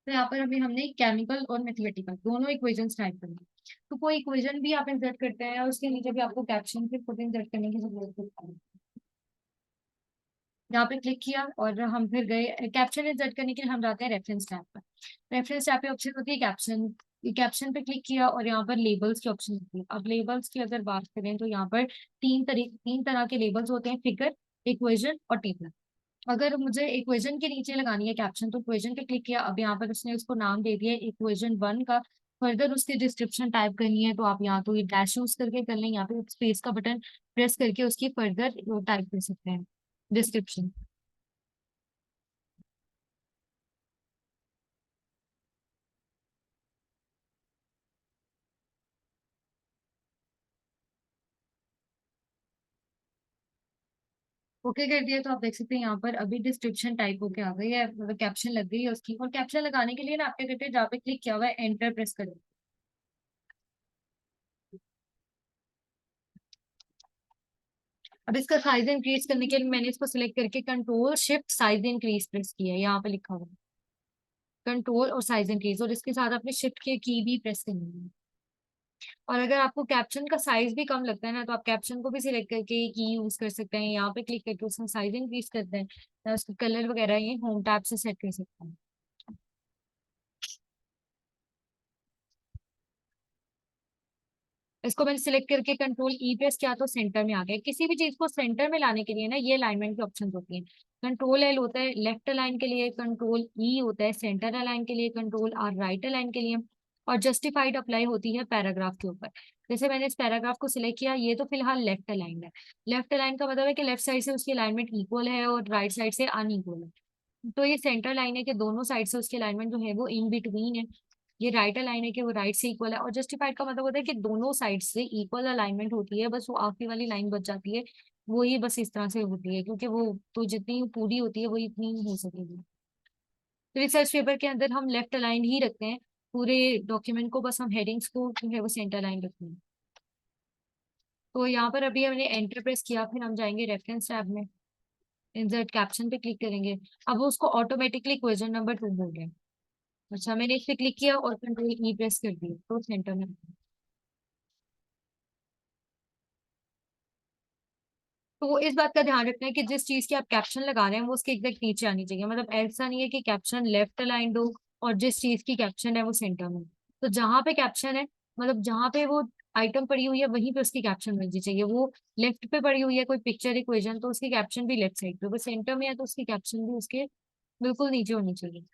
तो यहाँ पर अभी हमने केमिकल और मैथमेटिकल दोनों इक्वेशंस टाइप करनी है। तो कोई इक्वेशन भी आप इंसर्ट करते हैं और उसके नीचे भी आपको कैप्शन फिर खुद इंसर्ट करने की जरूरत होती है। यहाँ पे क्लिक किया और हम फिर गए कैप्शन इंसर्ट करने के लिए हम जाते हैं रेफरेंस टैब पर। रेफरेंस टैब पे ऑप्शन होती है कैप्शन। कैप्शन पे क्लिक किया और यहाँ पर लेबल्स की ऑप्शन होती है। अब लेबल्स की अगर बात करें तो यहाँ पर तीन तरह के लेबल्स होते हैं, फिगर, इक्वेशन और टेबल। अगर मुझे इक्वेशन के नीचे लगानी है कैप्शन तो इक्वेशन पे क्लिक किया। अब यहाँ पर उसने उसको नाम दे दिया इक्वेशन 1 का। फर्दर उसकी डिस्क्रिप्शन टाइप करनी है तो आप यहाँ तो ये डैश यूज करके कर लें, यहाँ पे स्पेस का बटन प्रेस करके उसकी फर्दर टाइप कर सकते हैं डिस्क्रिप्शन। ओके कर दिया तो आप देख सकते हैं यहाँ पर अभी डिस्क्रिप्शन टाइप होके आ गई है, मतलब कैप्शन लग गई है उसकी। और कैप्शन लगाने के लिए ना आप क्या करते हैं, जहाँ पे क्लिक किया हुआ है एंटर प्रेस करें। अब इसका साइज इंक्रीज करने के लिए मैंने इसको सिलेक्ट करके control shift size increase press किया है, यहाँ पे लिखा हुआ है कंट्रोल और साइज इंक्रीज, और इसके साथ अपने शिफ्ट के की भी प्रेस करनी है। और अगर आपको कैप्शन का साइज भी कम लगता है ना तो आप कैप्शन को भी सिलेक्ट करके की यूज कर सकते हैं, यहाँ पे क्लिक करके उसका साइज इंक्रीज करते हैं या उसका कलर वगैरह ये होम टैब से सेट कर सकते हैं। इसको मैंने सिलेक्ट करके कंट्रोल ई प्रेस किया तो सेंटर में आ गया। किसी भी चीज को सेंटर में लाने के लिए ना ये अलाइनमेंट के ऑप्शन होती हैं। कंट्रोल एल होता है लेफ्ट अलाइन के लिए, कंट्रोल ई होता है सेंटर अलाइन के लिए, कंट्रोल आर राइट अलाइन के लिए, और जस्टिफाइड अप्लाई होती है पैराग्राफ के ऊपर। जैसे मैंने इस पैराग्राफ को सिलेक्ट किया, ये तो फिलहाल लेफ्ट अलाइन है। लेफ्ट अलाइन का मतलब है कि लेफ्ट साइड से उसकी अलाइनमेंट इक्वल है और राइट साइड से अनइक्वल है। तो ये सेंटर लाइन है कि दोनों साइड से उसकी अलाइनमेंट जो है वो इन बिटवीन है। ये राइट अलाइन है कि वो राइट से इक्वल है। और जस्टिफाइड का मतलब होता है कि दोनों साइड से इक्वल अलाइनमेंट होती है, बस वो आखिरी वाली लाइन बच जाती है। वो ही बस इस तरह से होती है क्योंकि वो तो जितनी पूरी होती है वो इतनी ही हो सकेगी। तो रिसर्च पेपर के अंदर हम लेफ्ट अलाइन ही रखते हैं पूरे डॉक्यूमेंट को, बस हम हेडिंग्स को जो है वो सेंटर लाइन रखते हैं। तो यहाँ पर अभी हमने एंटर प्रेस किया, फिर हम जाएंगे रेफरेंस टैब में, इंसर्ट कैप्शन पे क्लिक करेंगे। अब वो उसको ऑटोमेटिकली क्वेश्चन नंबर 2 हो गया। अच्छा, मैंने इस पे क्लिक किया और कंट्रोल ई प्रेस कर दिया तो सेंटर में। तो वो इस बात का ध्यान रखना है कि जिस चीज की आप कैप्शन लगा रहे हैं वो उसके एग्जैक्ट नीचे आनी चाहिए। मतलब ऐसा नहीं है कि कैप्शन लेफ्ट अलाइंड हो और जिस चीज की कैप्शन है वो सेंटर में हो। तो जहां पे कैप्शन है, मतलब जहां पे वो आइटम पड़ी हुई है वहीं पे उसकी कैप्शन बननी चाहिए। वो लेफ्ट पे पड़ी हुई है कोई पिक्चर इक्वेशन तो उसकी कैप्शन भी लेफ्ट साइड पे, वो सेंटर में है तो उसकी कैप्शन भी उसके बिल्कुल नीचे होनी चाहिए।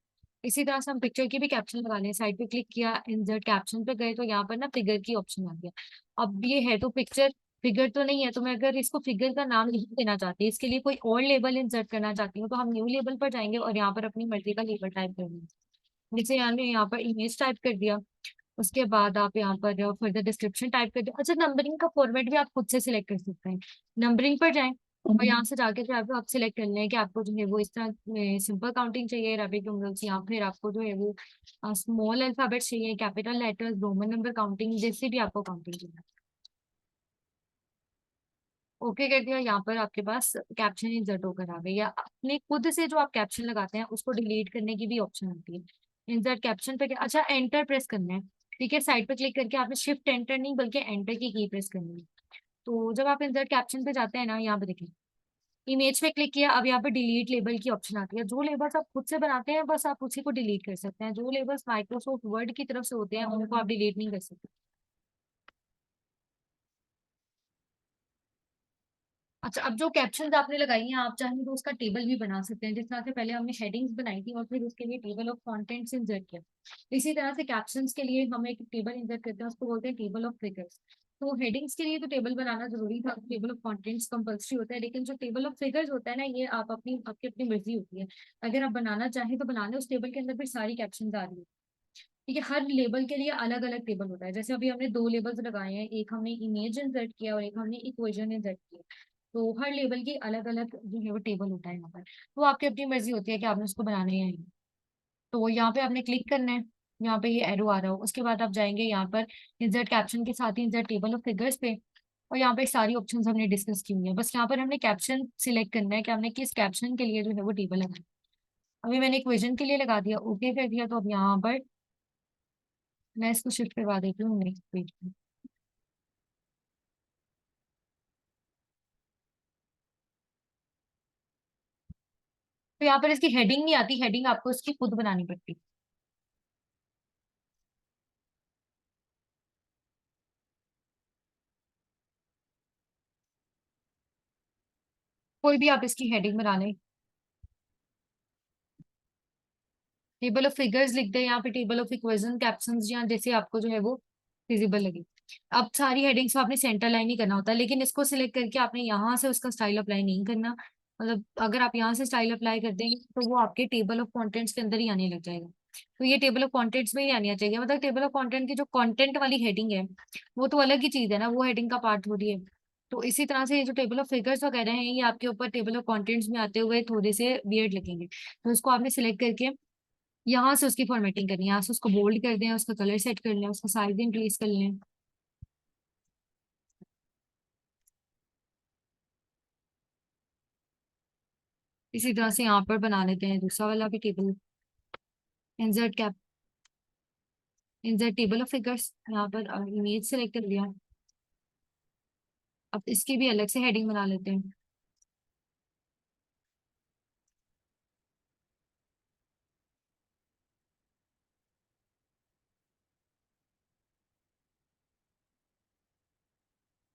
इसी तरह से हम पिक्चर की भी कैप्शन लगा लें। साइड पे क्लिक किया, इंसर्ट कैप्शन पे गए तो यहाँ पर ना फिगर की ऑप्शन आ गया। अब ये है तो पिक्चर, फिगर तो नहीं है, तो मैं अगर इसको फिगर का नाम नहीं देना चाहती, इसके लिए कोई और लेबल इंसर्ट करना चाहती हूँ तो हम न्यू लेबल पर जाएंगे और यहाँ पर अपनी मर्जी का लेबल टाइप करेंगे। जैसे यहाँ पर इमेज टाइप कर दिया। उसके बाद आप यहाँ पर फर्दर डिस्क्रिप्शन टाइप कर दो। अच्छा, नंबरिंग का फॉर्मेट भी आप खुद से सिलेक्ट कर सकते हैं। नंबरिंग पर जाएं और यहाँ से जाके फिर आपको आप सिलेक्ट कर लें कि आपको जो है वो इस तरह सिंपल काउंटिंग चाहिए, अरेबिक न्यूमरल्स, या फिर आपको जो है वो स्मॉल अल्फाबेट चाहिए, capital letters, Roman number counting, जैसे भी आपको काउंटिंग चाहिए। ओके कर दिया, यहाँ पर आपके पास कैप्शन इंसर्ट होकर आ गई। या अपने खुद से जो आप कैप्शन लगाते हैं उसको डिलीट करने की भी ऑप्शन होती है। इंसर्ट कैप्शन पे अच्छा एंटर प्रेस करना है। ठीक है, साइड पे क्लिक करके आपने शिफ्ट एंटर नहीं बल्कि एंटर की प्रेस करनी है। तो जब आप इंसर्ट कैप्शन पे जाते हैं ना, यहाँ पे देखिए इमेज पे क्लिक किया। अब यहाँ पे डिलीट लेबल की ऑप्शन आती है। जो लेबल्स आप खुद से बनाते हैं बस आप उसी को डिलीट कर सकते हैं। जो लेबल्स माइक्रोसॉफ्ट वर्ड की तरफ से होते हैं उनको आप डिलीट नहीं कर सकते। अच्छा, अब जो कैप्शन आपने लगाई हैं आप चाहें तो उसका टेबल भी बना सकते हैं। जिस तरह से पहले हमने हेडिंग्स बनाई थी और फिर उसके लिए टेबल ऑफ कंटेंट्स इंसर्ट किया, इसी तरह से कैप्शंस के लिए हम एक टेबल इंसर्ट करते हैं, उसको बोलते हैं टेबल ऑफ फिगर्स। तो हेडिंग्स के लिए तो टेबल बनाना जरूरी था, टेबल ऑफ कंटेंट्स कंपल्सरी होता है, लेकिन जो टेबल ऑफ फिगर्स होता है ना ये आप अपनी आपकी अपनी मर्जी होती है। अगर आप बनाना चाहें तो बना लें, उस टेबल के अंदर फिर सारी कैप्शन आ रही है। ठीक है, हर लेबल के लिए अलग अलग टेबल होता है। जैसे अभी हमने दो लेबल्स लगाए हैं, एक हमने इमेज इंसर्ट किया और एक हमने इक्वेशन इंसर्ट किया। तो हर लेबल की अलग अलग जो है वो टेबल होता है यहाँ पर। तो आपकी अपनी मर्जी होती है कि आपने उसको बनाना है या नहीं। तो यहाँ पे आपने क्लिक करना है, यहाँ पे ये एरो आ रहा हो, उसके बाद आप जाएंगे यहाँ पर इंसर्ट कैप्शन के साथ ही इंसर्ट टेबल ऑफ फिगर्स पे। और यहाँ पे सारी ऑप्शंस हमने डिस्कस की हुई है, बस यहाँ पर हमने कैप्शन सिलेक्ट करना है कि हमने किस कैप्शन के लिए जो है वो टेबल लगाना है। अभी मैंने इक्वेशन के लिए लगा दिया, ओके कर दिया, तो अब यहाँ पर मैं इसको शिफ्ट करवा देती हूँ नेक्स्ट पेज पे। तो यहाँ पर इसकी हेडिंग नहीं आती, हेडिंग आपको इसकी खुद बनानी पड़ती है। कोई भी आप इसकी हेडिंग बना लें। टेबल ऑफ फिगर्स लिख दें यहाँ पे, टेबल ऑफ इक्वेशन कैप्शंस, या जैसे आपको जो है वो फिजिबल लगे। अब सारी हेडिंग्स को आपने सेंटर लाइन ही करना होता है, लेकिन इसको सिलेक्ट करके आपने यहाँ से उसका स्टाइल अप्लाई नहीं करना। मतलब अगर आप यहाँ से स्टाइल अप्लाई कर देंगे तो वो आपके टेबल ऑफ कंटेंट्स के अंदर ही आने लग जाएगा। तो ये टेबल ऑफ कंटेंट्स में ही आनी चाहिए, मतलब टेबल ऑफ कंटेंट की जो कंटेंट वाली हेडिंग है वो तो अलग ही चीज है ना, वो हेडिंग का पार्ट थोड़ी है। तो इसी तरह से ये जो टेबल ऑफ फिगर्स वगैरह हैं ये आपके ऊपर टेबल ऑफ कंटेंट्स में आते हुए थोड़े से वियर्ड लगेंगे, तो इसको आपने सिलेक्ट करके यहाँ से उसकी फॉर्मेटिंग करनी है, यहाँ से उसको बोल्ड कर दें, उसका कलर सेट कर लें, उसका साइज इंक्रीज कर लें। इसी तरह से यहाँ पर बना लेते हैं दूसरा वाला भी table. Insert cap, insert table of figures, यहाँ पर इमेज सेलेक्ट कर लिया। अब इसकी भी अलग से हेडिंग बना लेते हैं।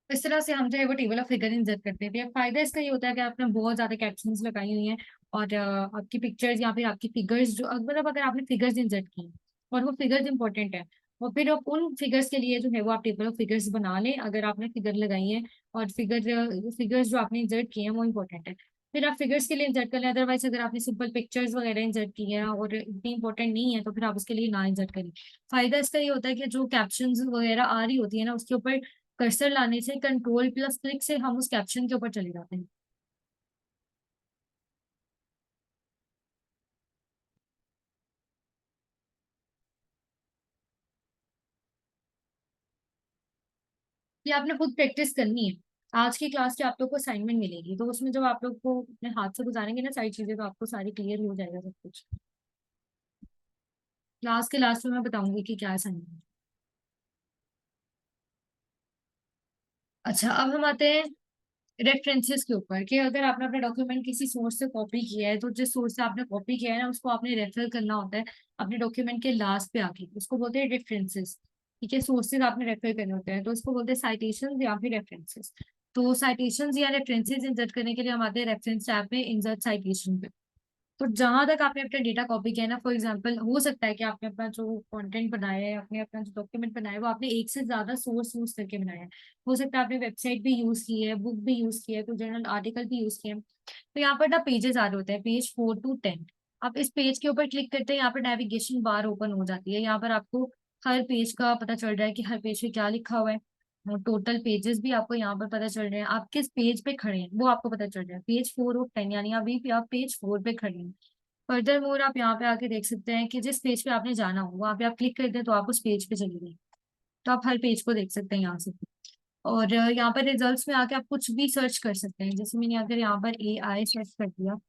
इस तरह से हम जो है वो टेबल ऑफ फिगर इंसर्ट करते हैं। अब फायदा इसका ये होता है कि आपने बहुत ज्यादा कैप्शंस लगाई हुई हैं, और आपकी पिक्चर्स या फिर आपकी फिगर्स जो मतलब अगर आपने फिगर्स इंसर्ट की और वो फिगर्स इंपॉर्टेंट है, और फिर आप उन फिगर्स के लिए जो है वो आप टेबल ऑफ फिगर्स बना लें अगर आपने फिगर लगाई है, और फिगर्स जो आपने इंसर्ट किए हैं वो इंपॉर्टेंट है, फिर आप फिगर्स के लिए इंसर्ट कर लें। अदरवाइज अगर आपने सिंपल पिक्चर्स वगैरह इंसर्ट की है और इतनी इंपॉर्टेंट नहीं है तो फिर आप उसके लिए ना इंसर्ट करें। फायदा इसका ये होता है कि जो कैप्शंस वगैरह आ रही होती है ना उसके ऊपर कर्सर लाने से, कंट्रोल प्लस क्लिक से हम उस कैप्शन के ऊपर चले जाते हैं। ये आपने खुद प्रैक्टिस करनी है। आज की क्लास के आप लोग को असाइनमेंट मिलेगी, तो उसमें जब आप लोग को अपने हाथ से गुजारेंगे ना सारी चीजें, तो आपको सारी क्लियर हो जाएगा सब कुछ। क्लास के लास्ट में मैं बताऊंगी कि क्या असाइनमेंट। अच्छा, अब हम आते हैं रेफरेंसेस के ऊपर, कि अगर आपने अपना डॉक्यूमेंट किसी सोर्स से कॉपी किया है तो जिस सोर्स से आपने कॉपी किया है ना उसको आपने रेफर करना होता है अपने डॉक्यूमेंट के लास्ट पे आके, उसको बोलते हैं रेफरेंसेस। ठीक है, सोर्सेज आपने रेफर करने होते हैं तो उसको बोलते हैं साइटेशन या फिर रेफरेंसेस। तो साइटेशन या रेफरेंसेस इंसर्ट करने के लिए हम आते हैं रेफरेंस टैब में, इंसर्ट साइटेशन पे। तो जहां तक आपने अपना डेटा कॉपी किया है ना, फॉर एग्जांपल हो सकता है कि आपने अपना जो कंटेंट बनाया है, आपने अपना जो डॉक्यूमेंट बनाया है वो आपने एक से ज्यादा सोर्स यूज करके बनाया है। हो सकता है आपने वेबसाइट भी यूज की है, बुक भी यूज की है, कोई जर्नल आर्टिकल भी यूज किया है। तो यहाँ पर ना पेजेस आ रहे होते हैं, पेज 4 to 10। आप इस पेज के ऊपर क्लिक करते हैं, यहाँ पर नेविगेशन बार ओपन हो जाती है, यहाँ पर आपको हर पेज का पता चल रहा है कि हर पेज पे क्या लिखा हुआ है। टोटल पेजेस भी आपको यहाँ पर पता चल रहे हैं, आप किस पेज पे खड़े हैं वो आपको पता चल रहा है, पेज 4 और 10, यानी अभी भी आप पेज 4 पे खड़े हैं। फर्दर मोर आप यहाँ पे आके देख सकते हैं कि जिस पेज पे आपने जाना हो वहाँ पे आप क्लिक करते हैं तो आप उस पेज पे चले गए। तो आप हर पेज को देख सकते हैं यहाँ से। और यहाँ पर रिजल्ट्स में आके आप कुछ भी सर्च कर सकते हैं, जैसे मैंने अगर यहाँ पर AI सर्च कर दिया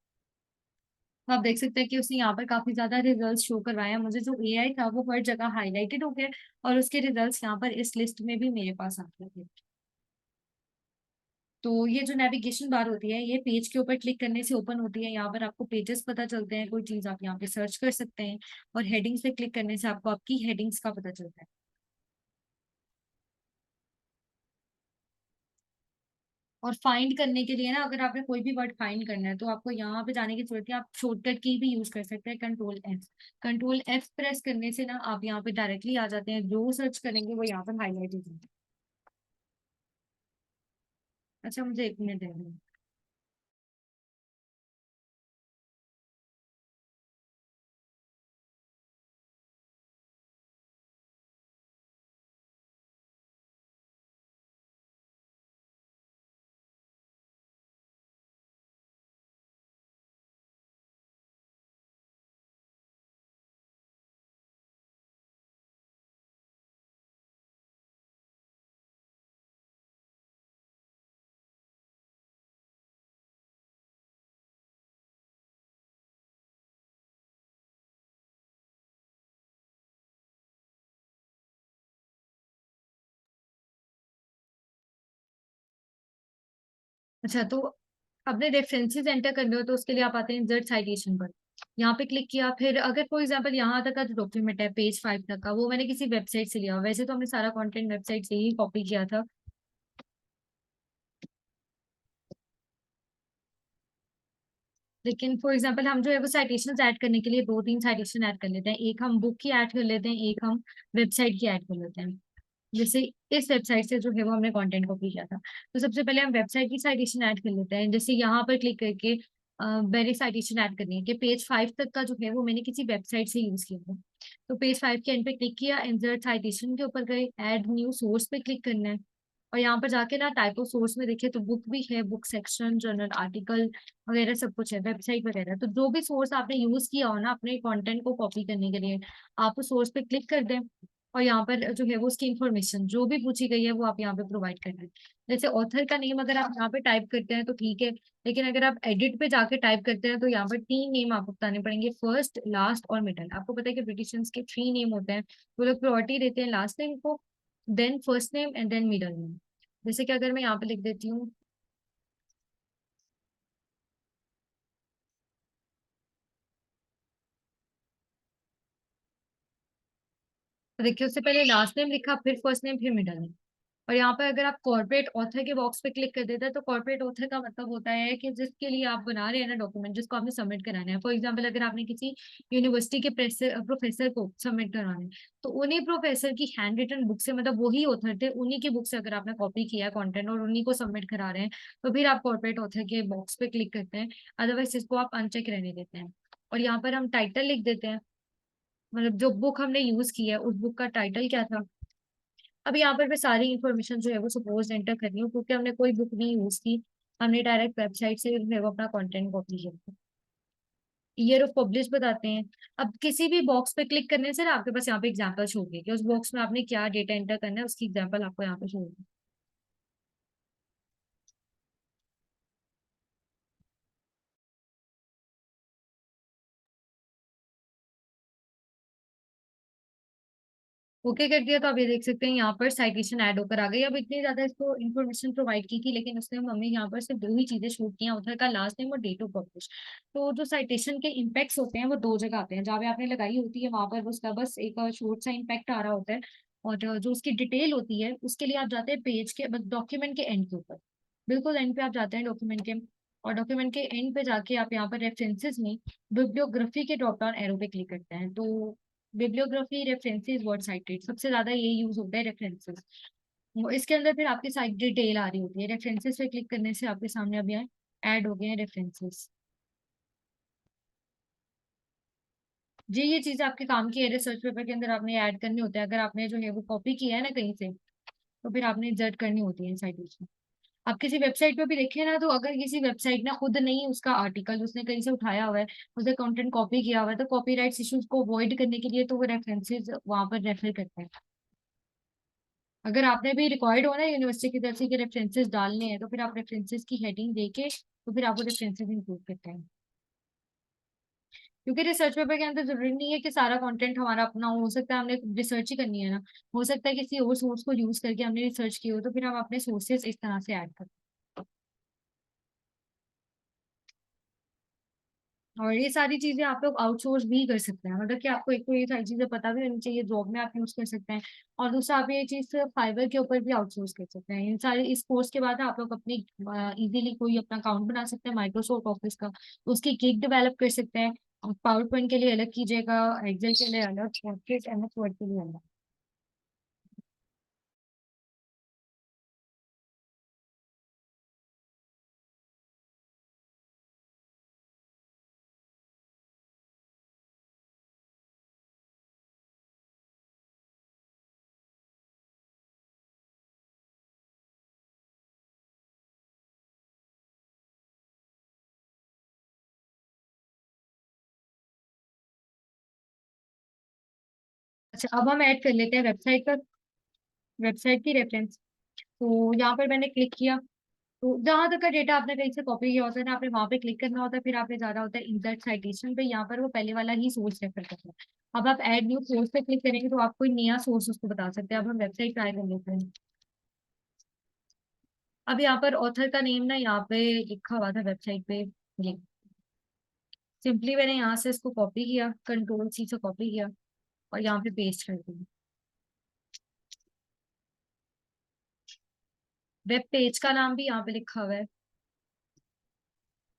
तो आप देख सकते हैं कि उसने यहाँ पर काफी ज्यादा रिजल्ट्स शो करवाए हैं मुझे। जो AI था वो हर जगह हाईलाइटेड हो गया, और उसके रिजल्ट्स यहाँ पर इस लिस्ट में भी मेरे पास आते हैं। तो ये जो नेविगेशन बार होती है ये पेज के ऊपर क्लिक करने से ओपन होती है, यहाँ पर आपको पेजेस पता चलते हैं, कोई चीज आप यहाँ पे सर्च कर सकते हैं। और हेडिंग्स पे क्लिक करने से आपको आपकी हेडिंग्स का पता चलता है। और फाइंड करने के लिए ना, अगर आपने कोई भी वर्ड फाइंड करना है तो आपको यहाँ पे जाने की जरूरत है, आप शॉर्टकट की भी यूज कर सकते हैं, control F। Control F press करने से ना आप यहाँ पे डायरेक्टली आ जाते हैं, जो सर्च करेंगे वो यहाँ पर हाईलाइट हो जाए। अच्छा, मुझे 1 मिनट देना। अच्छा, तो अपने रेफरेंसेस एंटर करने हो तो उसके लिए आप आते हैं इंसर्ट साइटेशन पर। यहाँ पे क्लिक किया, फिर अगर फॉर एग्जांपल यहाँ तक का जो डॉक्यूमेंट है पेज 5 तक का, वो मैंने किसी वेबसाइट से लिया, वैसे तो हमने सारा कंटेंट वेबसाइट से ही कॉपी किया था। लेकिन फॉर एग्जांपल हम जो है वो साइटेशन ऐड करने के लिए दो तीन साइटेशन ऐड कर लेते हैं, एक हम बुक की ऐड कर लेते हैं, एक हम वेबसाइट की ऐड कर लेते हैं। जैसे इस वेबसाइट से जो है वो हमने कंटेंट कॉपी किया था, तो सबसे पहले हम वेबसाइट की साइटेशन ऐड कर लेते हैं। जैसे यहाँ पर क्लिक करके मैंने साइटेशन ऐड करनी है कि पेज 5 तक का जो है वो मैंने किसी वेबसाइट से यूज किया था। तो पेज 5 के एंड पे क्लिक किया, इंसर्ट साइटेशन के ऊपर गए, ऐड न्यू सोर्स पे क्लिक करना है। और यहाँ पर जाके ना टाइप ऑफ सोर्स में देखिए तो बुक भी है, बुक सेक्शन, जर्नल आर्टिकल वगैरह सब कुछ है, वेबसाइट वगैरह। तो जो भी सोर्स आपने यूज किया हो ना अपने कंटेंट को कॉपी करने के लिए, आप उस सोर्स पे क्लिक कर दें। और यहाँ पर जो है वो उसकी इन्फॉर्मेशन जो भी पूछी गई है वो आप यहाँ पे प्रोवाइड कर रहे हैं। जैसे ऑथर का नेम अगर आप यहाँ पे टाइप करते हैं तो ठीक है, लेकिन अगर आप एडिट पे जाके टाइप करते हैं तो यहाँ पर 3 नेम आपको बताने पड़ेंगे, फर्स्ट, लास्ट और मिडल। आपको पता है कि ब्रिटिशियंस के 3 नेम होते हैं, वो लोग प्रायोरिटी देते हैं लास्ट नेम को, then first name and then middle name. जैसे कि अगर मैं यहाँ पे लिख देती हूँ, तो देखिए उससे पहले लास्ट नेम लिखा, फिर फर्स्ट नेम, फिर मिडल नेम। और यहाँ पर अगर आप कॉर्पोरेट ऑथर के बॉक्स पे क्लिक कर देते हैं तो कॉर्पोरेट ऑथर का मतलब होता है कि जिसके लिए आप बना रहे हैं ना डॉक्यूमेंट, जिसको आपने सबमिट कराना है। फॉर एग्जांपल अगर आपने किसी यूनिवर्सिटी के प्रोफेसर को सबमिट कराना है, तो उन्हीं प्रोफेसर की हैंड रिटन बुक से, मतलब वही ऑथर थे, उन्हीं की बुक से अगर आपने कॉपी किया है कंटेंट और उन्हीं को सबमिट करा रहे हैं, तो फिर आप कॉर्पोरेट ऑथर के बॉक्स पे क्लिक करते हैं। अदरवाइज इसको आप अनचेक रहने देते हैं। और यहाँ पर हम टाइटल लिख देते हैं, मतलब जो बुक हमने यूज की है उस बुक का टाइटल क्या था। अब यहाँ पर मैं सारी इन्फॉर्मेशन जो है वो सपोज एंटर कर रही हूँ, क्योंकि हमने कोई बुक नहीं यूज की, हमने डायरेक्ट वेबसाइट से जो है वो अपना कंटेंट कॉपी किया। ईयर ऑफ पब्लिश बताते हैं। अब किसी भी बॉक्स पे क्लिक करने से ना आपके पास यहाँ पे एग्जांपल शो होगी कि उस बॉक्स में आपने क्या डेटा एंटर करना है, उसकी एग्जांपल आपको यहाँ पे शो होगी। ओके कर दिया, तो आप ये देख सकते हैं यहाँ पर साइटेशन ऐड होकर आ गई। अब इतनी ज्यादा इसको इन्फॉर्मेशन प्रोवाइड की थी, लेकिन उसने हमें यहाँ पर सिर्फ दो ही चीजें शो की हैं, उधर का लास्ट नेम और डेट ऑफ पब्लिश। तो जो साइटेशन के इम्पैक्ट्स होते हैं वो दो जगह आते हैं, जहाँ पे आपने लगाई होती है वहां पर उसका बस एक शॉर्ट सा इम्पैक्ट आ रहा होता है। और जो उसकी डिटेल होती है उसके लिए आप जाते हैं पेज के, डॉक्यूमेंट के एंड के ऊपर, बिल्कुल एंड पे आप जाते हैं डॉक्यूमेंट के। और डॉक्यूमेंट के एंड पे जाके आप यहाँ पर रेफरेंसेस में बिब्लियोग्राफी के ड्रॉप डाउन एरो पे क्लिक करते हैं। तो बिब्लियोग्राफी, रेफरेंसेस, वर्ड साइटेड, सबसे ज्यादा ये यूज होता है रेफरेंसेस। इसके अंदर फिर आपकी साइट डिटेल आ रही होती है। रेफरेंसेस पे क्लिक करने से आपके सामने अभी ऐड हो गए हैं रेफरेंसेस। जी, ये चीज आपके काम की है, रिसर्च पेपर के अंदर आपने ऐड करने होते हैं। अगर आपने जो है वो कॉपी किया है ना कहीं से, तो फिर आपने इंसर्ट करनी होती है साइटेशन। आप किसी वेबसाइट पे भी देखें ना, तो अगर किसी वेबसाइट ने खुद नहीं उसका आर्टिकल उसने कहीं से उठाया हुआ है, उसने कंटेंट कॉपी किया हुआ है, तो कॉपीराइट इश्यूज को अवॉइड करने के लिए तो वो रेफरेंसेस वहां पर रेफर करते हैं। अगर आपने भी रिक्वायर्ड हो ना यूनिवर्सिटी की तरफ से कि रेफरेंसेस डालने हैं, तो फिर आप रेफरेंसेस की हेडिंग देके तो फिर आपको रेफरेंसेस इंक्लूड करते हैं। क्योंकि रिसर्च पेपर के अंदर जरूरी नहीं है कि सारा कंटेंट हमारा अपना हो सकता है, हमने रिसर्च ही करनी है ना, हो सकता है किसी और सोर्स को यूज करके हमने रिसर्च की हो, तो फिर हम अपने सोर्सेज इस तरह से ऐड करते हैं। और ये सारी चीजें आप लोग आउटसोर्स भी कर सकते हैं, मतलब कि आपको एक तो ये सारी चीजें पता भी होनी चाहिए, जॉब में आप यूज कर सकते हैं। और दूसरा आप ये चीज फाइवर के ऊपर भी आउटसोर्स कर सकते हैं। इन सारी इस कोर्स के बाद आप लोग अपनी इजीली कोई अपना अकाउंट बना सकते हैं माइक्रोसॉफ्ट ऑफिस का, उसकी गिग डेवलप कर सकते हैं। पावर पॉइंट के लिए अलग कीजिएगा, एक्सेल के लिए अलग, ऑफिस एमएस वर्ड के लिए अलग। अच्छा, अब हम ऐड कर लेते हैं वेबसाइट पर, वेबसाइट की रेफरेंस। तो यहाँ पर मैंने क्लिक किया, तो जहां तक का डेटा आपने कहीं से कॉपी किया होता है ना, आपने वहां पे क्लिक करना होता है, फिर आपने जाना होता है इंसर्ट साइटेशन पे, यहाँ पर वो पहले वाला ही सोर्स रेफर करता है। अब आप ऐड न्यू सोर्स पे क्लिक करेंगे तो आप कोई नया सोर्स उसको बता सकते हैं। अब हम वेबसाइट ट्राई कर लेते हैं। अब यहाँ पर ऑथर का नेम ना यहाँ पे लिखा हुआ था वेबसाइट पे, ये सिंपली मैंने यहाँ से इसको कॉपी किया, कंट्रोल सी से कॉपी किया और यहाँ पे पेस्ट कर दिया। वेब पेज का नाम भी यहाँ पे लिखा हुआ है,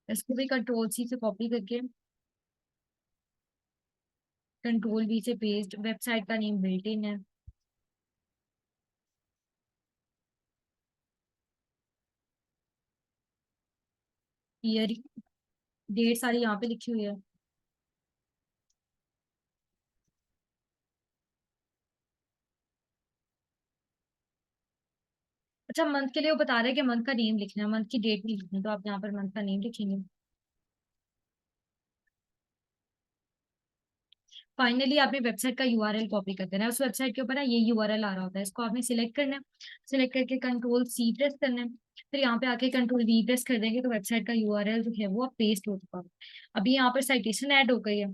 इसको भी कंट्रोल सी से कॉपी करके कंट्रोल वी से पेस्ट। वेबसाइट का नेम बिल्ट इन है। ईयर, डेट सारी यहाँ पे लिखी हुई है। अच्छा, मंथ के लिए वो बता रहे हैं कि मंथ का नेम लिखना है, मंथ की डेट नहीं लिखनी, तो आप यहाँ पर मंथ का नेम लिखेंगे। फाइनली आपने वेबसाइट का यूआरएल कॉपी कर देना है। उस वेबसाइट के ऊपर ना ये यूआरएल आ रहा होता है, इसको आपने सिलेक्ट करना है। सिलेक्ट करके कंट्रोल सी प्रेस करना है, फिर यहाँ पे आके कंट्रोल वी प्रेस कर देंगे तो वेबसाइट का यूआरएल जो है वो पेस्ट हो चुका है। अभी यहाँ पर साइटेशन ऐड हो गई है।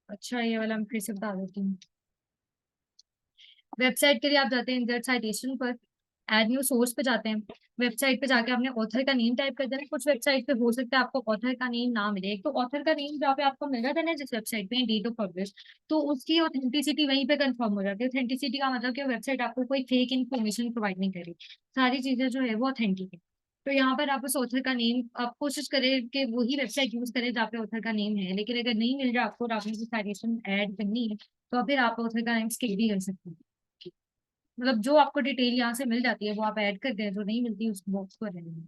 अच्छा, ये वाला मैं फिर से बता देती हूँ। वेबसाइट के लिए आप जाते हैं इंसर्ट साइटेशन पर, एड न्यू सोर्स पे जाते हैं। वेबसाइट पे जाके आपने ऑथर का नेम टाइप कर देना है। कुछ वेबसाइट पे हो सकता है आपको ऑथर का नेम ना मिले, एक तो ऑथर का नेम जहाँ पे आपको मिल जाता है ना जिस वेबसाइट पे डेट ऑफ पब्लिश, तो उसकी ऑथेंटिसिटी वहीं पे कंफर्म हो जाती है। ऑथेंटिसिटी का मतलब कि वेबसाइट आपको कोई फेक इन्फॉर्मेशन प्रोवाइड नहीं करी, सारी चीजें जो है वो ऑथेंटिक है। तो यहाँ पर आप उस ऑथर का नेम, आप कोशिश करें कि वही वेबसाइट यूज करें जहाँ पे ऑथर का नेम है, लेकिन अगर नहीं मिल रहा आपको और आपने साइटेशन ऐड करनी है तो फिर आप ऑथर का नेम स्किप भी कर सकते हैं। मतलब जो आपको डिटेल यहाँ से मिल जाती है वो आप ऐड कर दें, जो नहीं मिलती उस बॉक्स को रहने दें।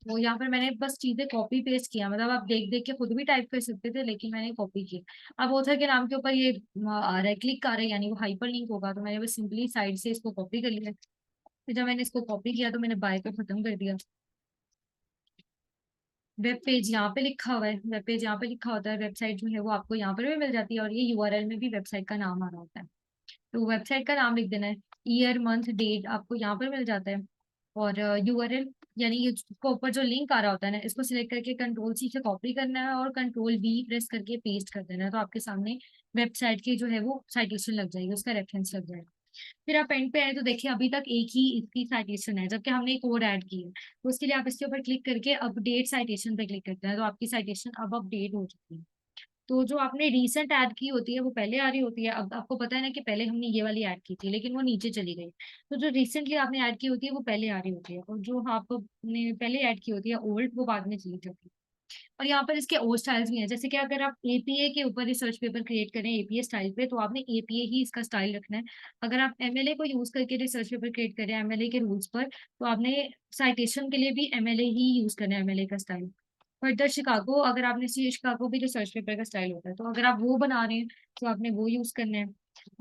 तो यहाँ पर मैंने बस चीजें कॉपी पेस्ट किया, मतलब आप देख देख के खुद भी टाइप कर सकते थे लेकिन मैंने कॉपी किया। अब ऑथर के नाम के ऊपर ये आ रहा है, क्लिक आ रहा है, यानी वो हाइपर लिंक होगा, तो मैंने बस सिंपली साइड से इसको कॉपी कर लिया। फिर जब मैंने इसको कॉपी किया तो मैंने बाय को खत्म कर दिया। वेब पेज यहाँ पे लिखा हुआ है, वेब पेज यहाँ पे लिखा होता है, वेबसाइट जो है वो आपको यहाँ पर भी मिल जाती है और ये यूआरएल में भी वेबसाइट का नाम आ रहा होता है। तो वेबसाइट का नाम लिख देना है, ईयर मंथ डेट आपको यहाँ पर मिल जाता है, और यूआरएल यानी ये इसको ऊपर जो लिंक आ रहा होता है ना, इसको सिलेक्ट करके कंट्रोल सी से कॉपी करना है और कंट्रोल वी प्रेस करके पेस्ट कर देना है, तो आपके सामने वेबसाइट की जो है वो साइटेशन लग जाएगी, उसका रेफरेंस लग जाएगा। फिर आप एंड पे आए तो देखिए अभी तक एक ही इसकी साइटेशन है, जबकि हमने एक और ऐड की है। तो उसके लिए आप इसके ऊपर क्लिक करके अपडेट साइटेशन पे क्लिक करते हैं, तो आपकी साइटेशन अब अपडेट हो चुकी है। तो जो आपने रिसेंट ऐड की होती है वो पहले आ रही होती है। अब आपको पता है ना कि पहले हमने ये वाली ऐड की थी लेकिन वो नीचे चली गई, तो जो रिसेंटली आपने ऐड की होती है वो पहले आ रही होती है, और जो आपने पहले ऐड की होती है ओल्ड, वो बाद में चली जाती है। और यहाँ पर इसके और स्टाइल्स भी हैं, जैसे कि अगर आप एपीए के ऊपर रिसर्च पेपर क्रिएट करें एपीए स्टाइल पे, तो आपने एपीए ही इसका स्टाइल रखना है। अगर आप एमएलए को यूज करके रिसर्च पेपर क्रिएट करें एमएलए के रूल्स पर, तो आपने साइटेशन के लिए भी एमएलए ही यूज करना है, एमएलए का स्टाइल। फर्दर शिकागो, अगर आपने शिकागो भी रिसर्च पेपर का स्टाइल होता है, तो अगर आप वो बना रहे हैं तो आपने वो यूज करना है।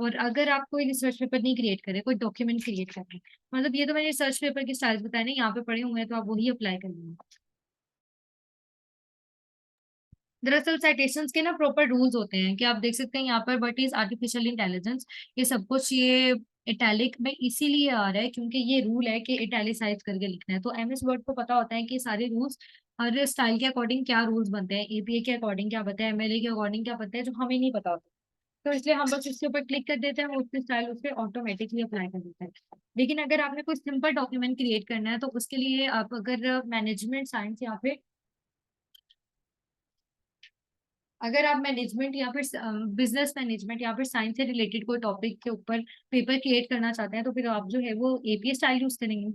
और अगर आप कोई रिसर्च पेपर नहीं क्रिएट करें, कोई डॉक्यूमेंट क्रिएट कर रहे हैं, मतलब ये तो मैंने रिसर्च पेपर के स्टाइल्स बताए ना, यहाँ पे पढ़े हुए हैं तो आप वही अप्लाई करेंगे। दरअसल साइटेशंस के ना प्रॉपर रूल्स होते हैं कि आप देख सकते हैं यहाँ पर व्हाट इज आर्टिफिशियल इंटेलिजेंस, ये सब कुछ ये इटैलिक में इसीलिए आ रहा है क्योंकि ये रूल है कि इटैलिसाइज करके लिखना है। तो एमएस वर्ड को पता होता है कि सारे रूल्स हर स्टाइल के अकॉर्डिंग क्या रूल्स बनते हैं, एपीए के अकॉर्डिंग क्या बनता है, एमएलए के अकॉर्डिंग क्या बनता है, जो हमें नहीं पता होता। तो इसलिए हम बस इसके ऊपर क्लिक कर देते हैं, उसके स्टाइल उस पर ऑटोमेटिकली अप्लाई कर देता है। लेकिन अगर आपने कोई सिंपल डॉक्यूमेंट क्रिएट करना है तो उसके लिए आप अगर मैनेजमेंट साइंस या फिर अगर आप मैनेजमेंट या फिर बिजनेस मैनेजमेंट या फिर साइंस से रिलेटेड कोई टॉपिक के ऊपर पेपर क्रिएट करना चाहते हैं तो फिर आप जो है वो एपीए स्टाइल यूज करेंगे।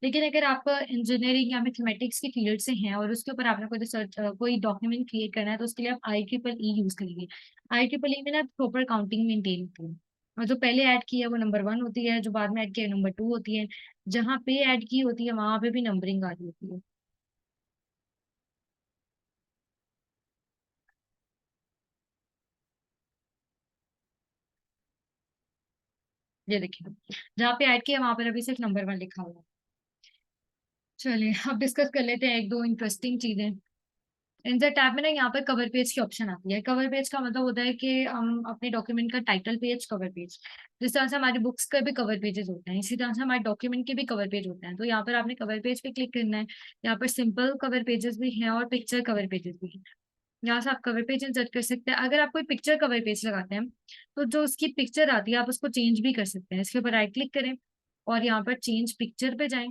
लेकिन अगर आप इंजीनियरिंग या मैथमेटिक्स की फील्ड से हैं और उसके ऊपर आपने कोई रिसर्च कोई डॉक्यूमेंट क्रिएट करना है तो उसके लिए आप IEEE यूज करेंगे। IEEE में ना प्रॉपर काउंटिंग मेंटेन होती है, और जो पहले ऐड की है वो नंबर 1 होती है, जो बाद में ऐड किया है नंबर 2 होती है, जहाँ पे ऐड की होती है वहां पे भी नंबरिंग आ रही होती है। ये देखिए जहाँ पे ऐड किया वहां पर अभी सिर्फ नंबर 1 लिखा हुआ है। चलिए अब डिस्कस कर लेते हैं एक दो इंटरेस्टिंग चीजें। इंसर्ट टैब में ना यहाँ पर कवर पेज की ऑप्शन आती है। कवर पेज का मतलब होता है कि हम अपने डॉक्यूमेंट का टाइटल पेज, कवर पेज, जिस तरह से हमारी बुक्स के भी कवर पेजेस होते हैं इसी तरह से हमारे डॉक्यूमेंट के भी कवर पेज होते हैं। तो यहाँ पर आपने कवर पेज पे क्लिक करना है। यहाँ पर सिंपल कवर पेजेस भी हैं और पिक्चर कवर पेजेस भी हैं। यहाँ से आप कवर पेज इंसर्ट कर सकते हैं। अगर आप कोई पिक्चर कवर पेज लगाते हैं तो जो उसकी पिक्चर आती है आप उसको चेंज भी कर सकते हैं। इसके ऊपर राइट क्लिक करें और यहाँ पर चेंज पिक्चर पे जाएं।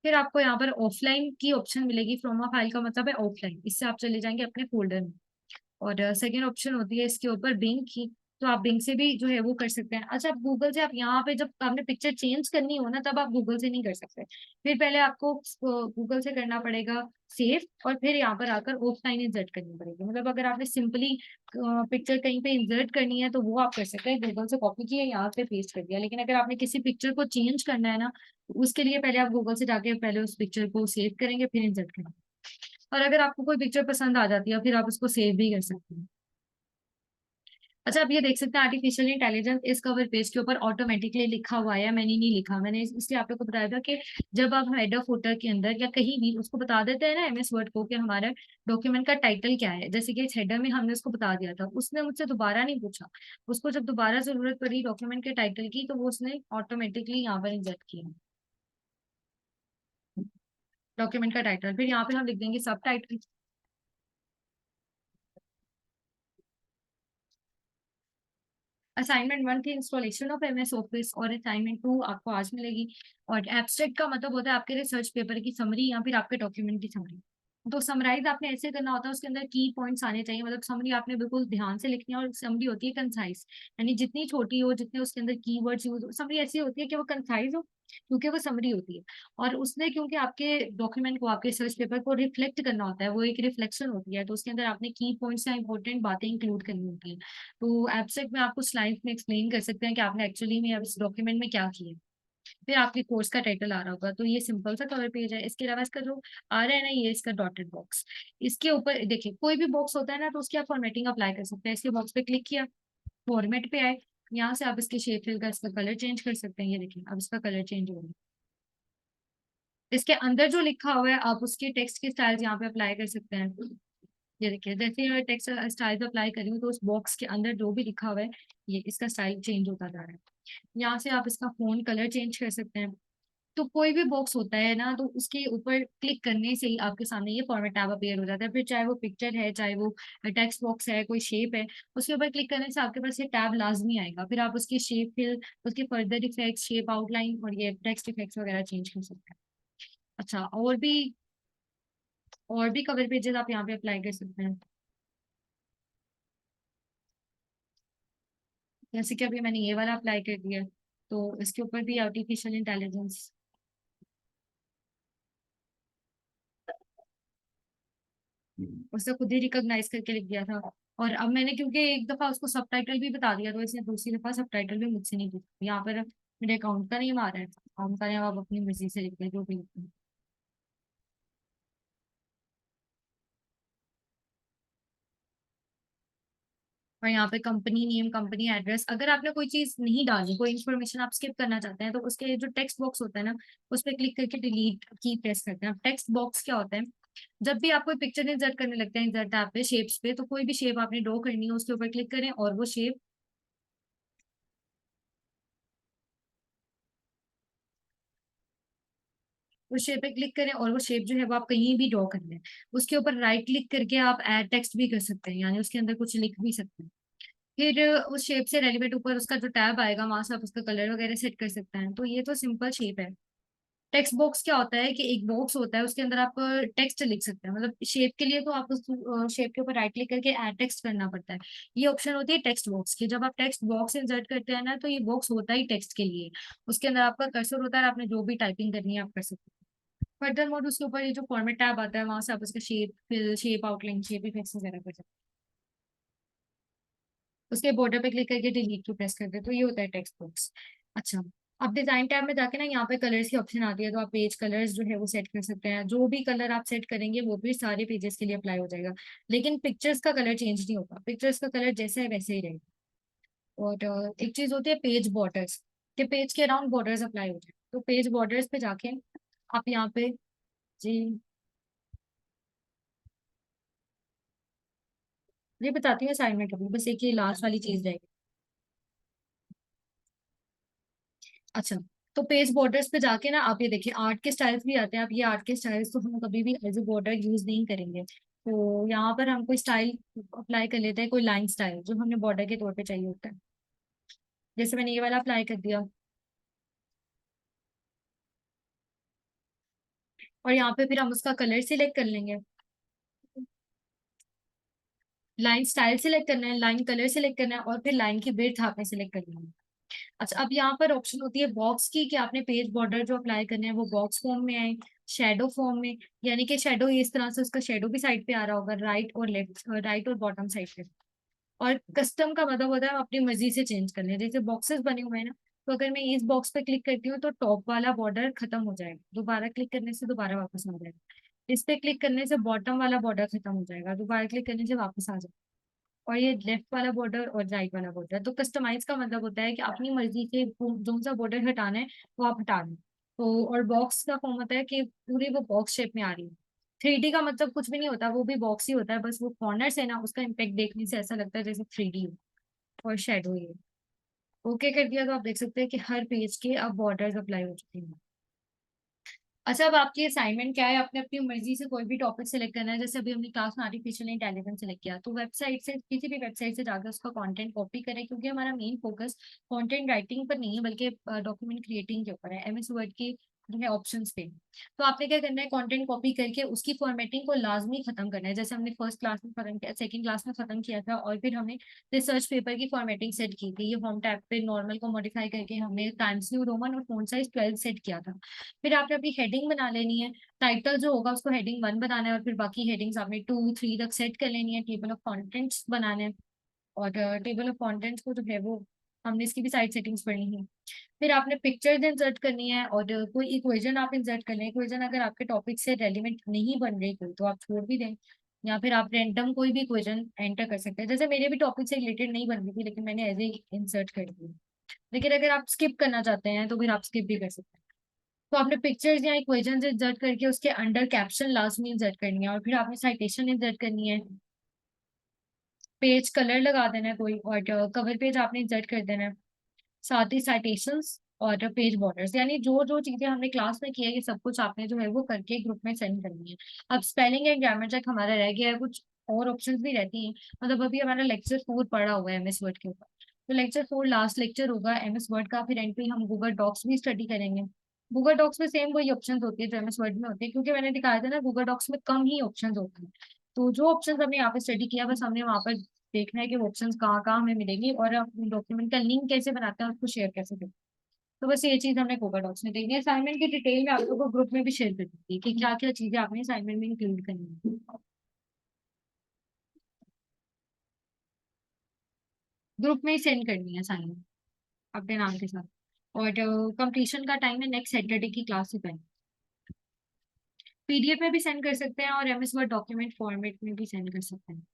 फिर आपको यहाँ पर ऑफलाइन की ऑप्शन मिलेगी। फ्रॉम अ फाइल का मतलब है ऑफलाइन, इससे आप चले जाएंगे अपने फोल्डर में। और सेकेंड ऑप्शन होती है इसके ऊपर बिंग की, तो आप बिंग से भी जो है वो कर सकते हैं। अच्छा, आप गूगल से, आप यहाँ पे जब आपने पिक्चर चेंज करनी हो ना तब आप गूगल से नहीं कर सकते। फिर पहले आपको गूगल से करना पड़ेगा सेव, और फिर यहाँ पर आकर ऑफलाइन इंसर्ट करनी पड़ेगी। मतलब अगर आपने सिंपली पिक्चर कहीं पे इंसर्ट करनी है तो वो आप कर सकते हैं, गूगल से कॉपी किया यहाँ पे पेस्ट कर दिया। लेकिन अगर आपने किसी पिक्चर को चेंज करना है ना, तो उसके लिए पहले आप गूगल से जाके पहले उस पिक्चर को सेव करेंगे फिर इंसर्ट करेंगे। और अगर आपको कोई पिक्चर पसंद आ जाती है फिर आप उसको सेव भी कर सकते हैं। अच्छा, आप ये देख सकते हैं आर्टिफिशियल इंटेलिजेंस इस कवर पेज के ऊपर ऑटोमेटिकली लिखा हुआ है, मैंने नहीं लिखा। मैंने इसलिए आप लोग को बताया था कि जब आप हेडर फुटर के अंदर या कहीं भी उसको बता देते हैं ना एमएस वर्ड को कि हमारा डॉक्यूमेंट का टाइटल क्या है, जैसे कि इस हेडर में हमने उसको बता दिया था, उसने मुझसे दोबारा नहीं पूछा। उसको जब दोबारा जरूरत पड़ी डॉक्यूमेंट के टाइटल की तो वो उसने ऑटोमेटिकली यहाँ पर इंसर्ट किया डॉक्यूमेंट का टाइटल। फिर यहाँ पे हम लिख देंगे सब टाइटल। असाइनमेंट 1 थी इंस्टॉलेशन ऑफ एमएस ऑफिस, और असाइनमेंट 2 आपको आज मिलेगी। और एब्स्ट्रैक्ट का मतलब होता है आपके रिसर्च पेपर की समरी या फिर आपके डॉक्यूमेंट की समरी। तो समराइज आपने ऐसे करना होता है, उसके अंदर की पॉइंट्स आने चाहिए। मतलब समरी आपने बिल्कुल ध्यान से लिखनी है, और समरी होती है कंसाइज, यानी जितनी छोटी हो, जितने उसके अंदर कीवर्ड्स यूज हो, समरी ऐसी होती है कि वो कंसाइज हो क्योंकि वो समरी होती है। और उसने क्योंकि आपके डॉक्यूमेंट को, आपके रिसर्च पेपर को रिफ्लेक्ट करना होता है, वो एक रिफ्लेक्शन होती है, तो उसके अंदर आपने की पॉइंट्स या इंपॉर्टेंट बातें इंक्लूड करनी होती है। तो एब्स्ट्रैक्ट में आपको स्लाइड में एक्सप्लेन कर सकते हैं कि आपने एक्चुअली में अब इस डॉक्यूमेंट में क्या किया। फिर आपके कोर्स का टाइटल आ रहा होगा। तो ये सिंपल सा कवर पेज है। इसके अलावा इसका जो आ रहा है ना, ये इसका डॉटेड बॉक्स, इसके ऊपर देखिए कोई भी बॉक्स होता है ना तो उसकी आप फॉर्मेटिंग अप्लाई कर सकते हैं। इसके बॉक्स पे क्लिक किया, फॉर्मेट पे आए, यहाँ से आप इसके शेप फिल का इसका कलर चेंज कर सकते हैं। ये देखिए अब इसका कलर चेंज हो गया। इसके अंदर जो लिखा हुआ है आप उसके टेक्स्ट के स्टाइल्स यहाँ पे अप्लाई कर सकते हैं। ये देखिए जैसे मैं टेक्स्ट स्टाइल अप्लाई करी हूँ तो उस बॉक्स के अंदर जो भी लिखा हुआ है ये इसका स्टाइल चेंज होता जा रहा है। यहाँ से आप इसका फोन कलर चेंज कर सकते हैं। तो कोई भी बॉक्स होता है ना तो उसके ऊपर क्लिक करने से ही आपके सामने ये फॉर्मेट टैब अपीयर हो जाता है। फिर चाहे वो पिक्चर है, चाहे वो टेक्स्ट बॉक्स है, कोई शेप है, उसके ऊपर क्लिक करने से आपके पास ये टैब लाजमी आएगा। फिर आप उसकी शेप फिल, उसके फर्दर इफेक्ट्स, शेप आउटलाइन और ये टेक्स्ट इफेक्ट्स वगैरह चेंज कर सकते हैं। अच्छा, और भी कवर पेजेस आप यहाँ पे अप्लाई कर सकते हैं। जैसे कि अभी मैंने ये वाला अप्लाई कर दिया, तो इसके ऊपर भी आर्टिफिशियल इंटेलिजेंस उसने खुद ही रिकॉग्नाइज करके लिख दिया था। और अब मैंने क्योंकि एक दफा उसको सबटाइटल भी बता दिया तो इसने दूसरी दफा सबटाइटल भी मुझसे नहीं पूछा। यहाँ पर मेरे अकाउंट का नेम आ रहा है, अकाउंट का नेम आप अपनी मर्जी से लिख दें जो भी लिखते हैं। और यहाँ पे कंपनी नेम, कंपनी एड्रेस, अगर आपने कोई चीज नहीं डाली, कोई इन्फॉर्मेशन आप स्किप करना चाहते हैं तो उसके जो टेक्स्ट बॉक्स होता है ना उस पर क्लिक करके डिलीट की प्रेस करते हैं। टेक्स्ट बॉक्स क्या होता है, जब भी आप कोई पिक्चर इंसर्ट करने लगते हैं इंसर्ट टैब पे शेप्स पे, तो कोई भी शेप आपने ड्रॉ करनी है उसके ऊपर क्लिक करें और वो शेप, उस शेप पे क्लिक करें और वो शेप जो है वो आप कहीं भी ड्रॉ कर लें। उसके ऊपर राइट क्लिक करके आप ऐड टेक्स्ट भी कर सकते हैं, यानी उसके अंदर कुछ लिख भी सकते हैं। फिर उस शेप से रेलिवेट ऊपर उसका जो टैब आएगा वहां से आप उसका कलर वगैरह सेट कर सकते हैं। तो ये तो सिंपल शेप है। टेक्स्ट बॉक्स क्या होता है कि एक बॉक्स होता है उसके अंदर आप टेक्स्ट लिख सकते हैं। मतलब शेप के लिए तो आप उस शेप के ऊपर राइट क्लिक करके ऐड टेक्स्ट करना पड़ता है। ये ऑप्शन होती है टेक्स्ट बॉक्स की। जब आप टेक्स्ट बॉक्स इंसर्ट करते हैं ना तो ये बॉक्स होता ही टेक्स्ट के लिए। उसके अंदर आपका कर्सर होता है, आपने जो भी टाइपिंग करनी है आप कर सकते हैं। फर्दर मोड उसके ऊपर ये जो फॉर्मेट टैब आता है वहां से आप उसका shape fill, shape outline, shape effects वगैरह कर सकते हैं। उसके बॉर्डर पे क्लिक करके डिलीट टू प्रेस करते हैं। तो ये होता है टेक्स्ट बॉक्स। अच्छा, अब डिजाइन टैब में जाके ना यहाँ पे कलर्स की ऑप्शन आती है, तो आप पेज कलर्स जो है वो सेट कर सकते हैं। जो भी कलर आप सेट करेंगे वो भी सारे पेजेस के लिए अप्लाई हो जाएगा। लेकिन पिक्चर्स का कलर चेंज नहीं होगा, पिक्चर्स का कलर जैसा है वैसे ही रहेगा। और एक चीज होती है पेज बॉर्डर्स, के पेज के अराउंड बॉर्डर्स अप्लाई हो जाए। तो पेज बॉर्डर्स पे जाके आप यहाँ पे, जी ये बताती हूँ असाइनमेंट अभी, बस एक ये लास्ट वाली चीज रहेगी। अच्छा, तो पेज बॉर्डर्स पे जाके ना आप ये देखिए आर्ट के स्टाइल्स भी आते हैं। आप ये आर्ट के स्टाइल्स तो हम कभी भी एज ए बॉर्डर यूज नहीं करेंगे। तो यहाँ पर हम कोई स्टाइल अप्लाई कर लेते हैं, कोई लाइन स्टाइल जो हमें बॉर्डर के तौर पे चाहिए होता है। जैसे मैंने ये वाला अप्लाई कर दिया, और यहाँ पे फिर हम उसका कलर सिलेक्ट कर लेंगे। लाइन स्टाइल सिलेक्ट करना है, लाइन कलर सिलेक्ट करना है, और फिर लाइन की विड्थ आपने सिलेक्ट करनी है। अच्छा, अब यहाँ पर ऑप्शन होती है बॉक्स की, कि आपने पेज बॉर्डर जो अप्लाई करने हैं वो बॉक्स फॉर्म में आए, शेडो फॉर्म में, यानी कि शेडो इस तरह से उसका शेडो भी साइड पे आ रहा होगा, राइट और लेफ्ट, राइट और बॉटम साइड पे। और कस्टम का मतलब होता है हम अपनी मर्जी से चेंज कर लें। जैसे बॉक्सेस बने हुए हैं ना, तो अगर मैं इस बॉक्स पे क्लिक करती हूँ तो टॉप वाला बॉर्डर खत्म हो जाएगा, दोबारा क्लिक करने से दोबारा वापस आ जाएगा। इस पे क्लिक करने से बॉटम वाला बॉर्डर खत्म हो जाएगा, दोबारा क्लिक करने से वापस आ जाएगा। और ये लेफ्ट वाला बॉर्डर और राइट वाला बॉर्डर, तो कस्टमाइज का मतलब होता है कि अपनी मर्जी से जो सा बॉर्डर हटाना है वो आप हटा दें। तो और बॉक्स का फॉर्म होता है कि पूरी वो बॉक्स शेप में आ रही है। 3D का मतलब कुछ भी नहीं होता, वो भी बॉक्स ही होता है, बस वो कॉर्नर से ना उसका इम्पेक्ट देखने से ऐसा लगता है जैसे 3D हो। और शेडो ये ओके कर दिया तो आप देख सकते हैं कि हर पेज के अब बॉर्डर्स अप्लाई हो चुके हैं। अच्छा, अब आपकी असाइनमेंट क्या है, आपने अपनी मर्जी से कोई भी टॉपिक सेलेक्ट करना है। जैसे अभी हमने क्लास में आर्टिफिशियल इंटेलिजेंस सेलेक्ट किया, तो वेबसाइट से, किसी भी वेबसाइट से जाकर उसका कंटेंट कॉपी करें, क्योंकि हमारा मेन फोकस कंटेंट राइटिंग पर नहीं है बल्कि डॉक्यूमेंट क्रिएटिंग के ऊपर है, एमएस वर्ड की जो है ऑप्शंस पे। तो आपने क्या करना है, कंटेंट कॉपी करके उसकी फॉर्मेटिंग को लाजमी खत्म करना है, जैसे हमने फर्स्ट क्लास में खत्म किया, सेकंड क्लास में खत्म किया था, और फिर हमने रिसर्च पेपर की फॉर्मेटिंग सेट की थी। ये होम टैब पे नॉर्मल को मॉडिफाई करके हमने टाइम्स न्यू रोमन और फॉन्ट साइज 12 सेट किया था। फिर आपने अपनी हेडिंग बना लेनी है, टाइटल जो होगा उसको हेडिंग 1 बनाना है, और फिर बाकी हेडिंग्स आपने 2 3 तक सेट कर लेनी है। टेबल ऑफ कंटेंट्स बनाने हैं, और टेबल ऑफ कंटेंट्स को जो है वो हमने इसकी भी साइड सेटिंग्स पढ़नी है। फिर आपने पिक्चर्स इंसर्ट करनी है, और कोई इक्वेशन आप इंसर्ट कर लें। इक्वेशन अगर आपके टॉपिक से रेलिवेंट नहीं बन रही कोई तो आप छोड़ भी दें, या फिर आप रैंडम कोई भी इक्वेशन एंटर कर सकते हैं। जैसे मेरे भी टॉपिक से रिलेटेड नहीं बन रही थी, लेकिन मैंने एज ए इंसर्ट कर दी। लेकिन अगर आप स्किप करना चाहते हैं तो फिर आप स्किप भी कर सकते हैं। तो आपने पिक्चर्स या इक्वेशंस इंसर्ट करके उसके अंडर कैप्शन लास्ट में इंसर्ट करनी है, और फिर आपने साइटेशन इंसर्ट करनी है। पेज कलर लगा देना है कोई, और कवर पेज आपने इंसर्ट कर देना है, साथ ही साइटेशंस और पेज बॉर्डर्स, यानी जो जो चीजें हमने क्लास में की है ये सब कुछ आपने जो है वो करके ग्रुप में सेंड करनी है। अब स्पेलिंग एंड ग्रामर चेक हमारा रह गया है, कुछ और ऑप्शंस भी रहती हैं। मतलब अभी हमारा लेक्चर 4 पढ़ा हुआ है एमएस वर्ड के ऊपर, तो लेक्चर 4 लास्ट लेक्चर होगा एमएस वर्ड का। फिर एंड पे हम गूगल डॉक्स भी स्टडी करेंगे। गूगल डॉक्स में सेम वही ऑप्शंस होती है जो एमएस वर्ड में होती है, क्योंकि मैंने दिखाया था ना गूगल डॉक्स में कम ही ऑप्शंस होते हैं। तो जो ऑप्शंस हमने यहाँ पे स्टडी किया, बस हमने वहाँ पर देखना है कि वो ऑप्शंस कहाँ कहाँ हमें मिलेंगी, और डॉक्यूमेंट का लिंक कैसे बनाते हैं और उसको शेयर कैसे करते हैं। तो बस ये चीज हमने गूगल डॉक्स में देखनी है। असाइनमेंट की डिटेल में आप लोगों को ग्रुप में भी शेयर कर दूंगी कि क्या क्या चीजें आपने असाइनमेंट में इंक्लूड करनी है। ग्रुप में ही सेंड करनी है असाइनमेंट अपने नाम के साथ। और कंप्लीशन का टाइम है नेक्स्ट सैटरडे की क्लास से पहले। पीडीएफ में भी सेंड कर सकते हैं और एमएस वर्ड डॉक्यूमेंट फॉर्मेट में भी सेंड कर सकते हैं।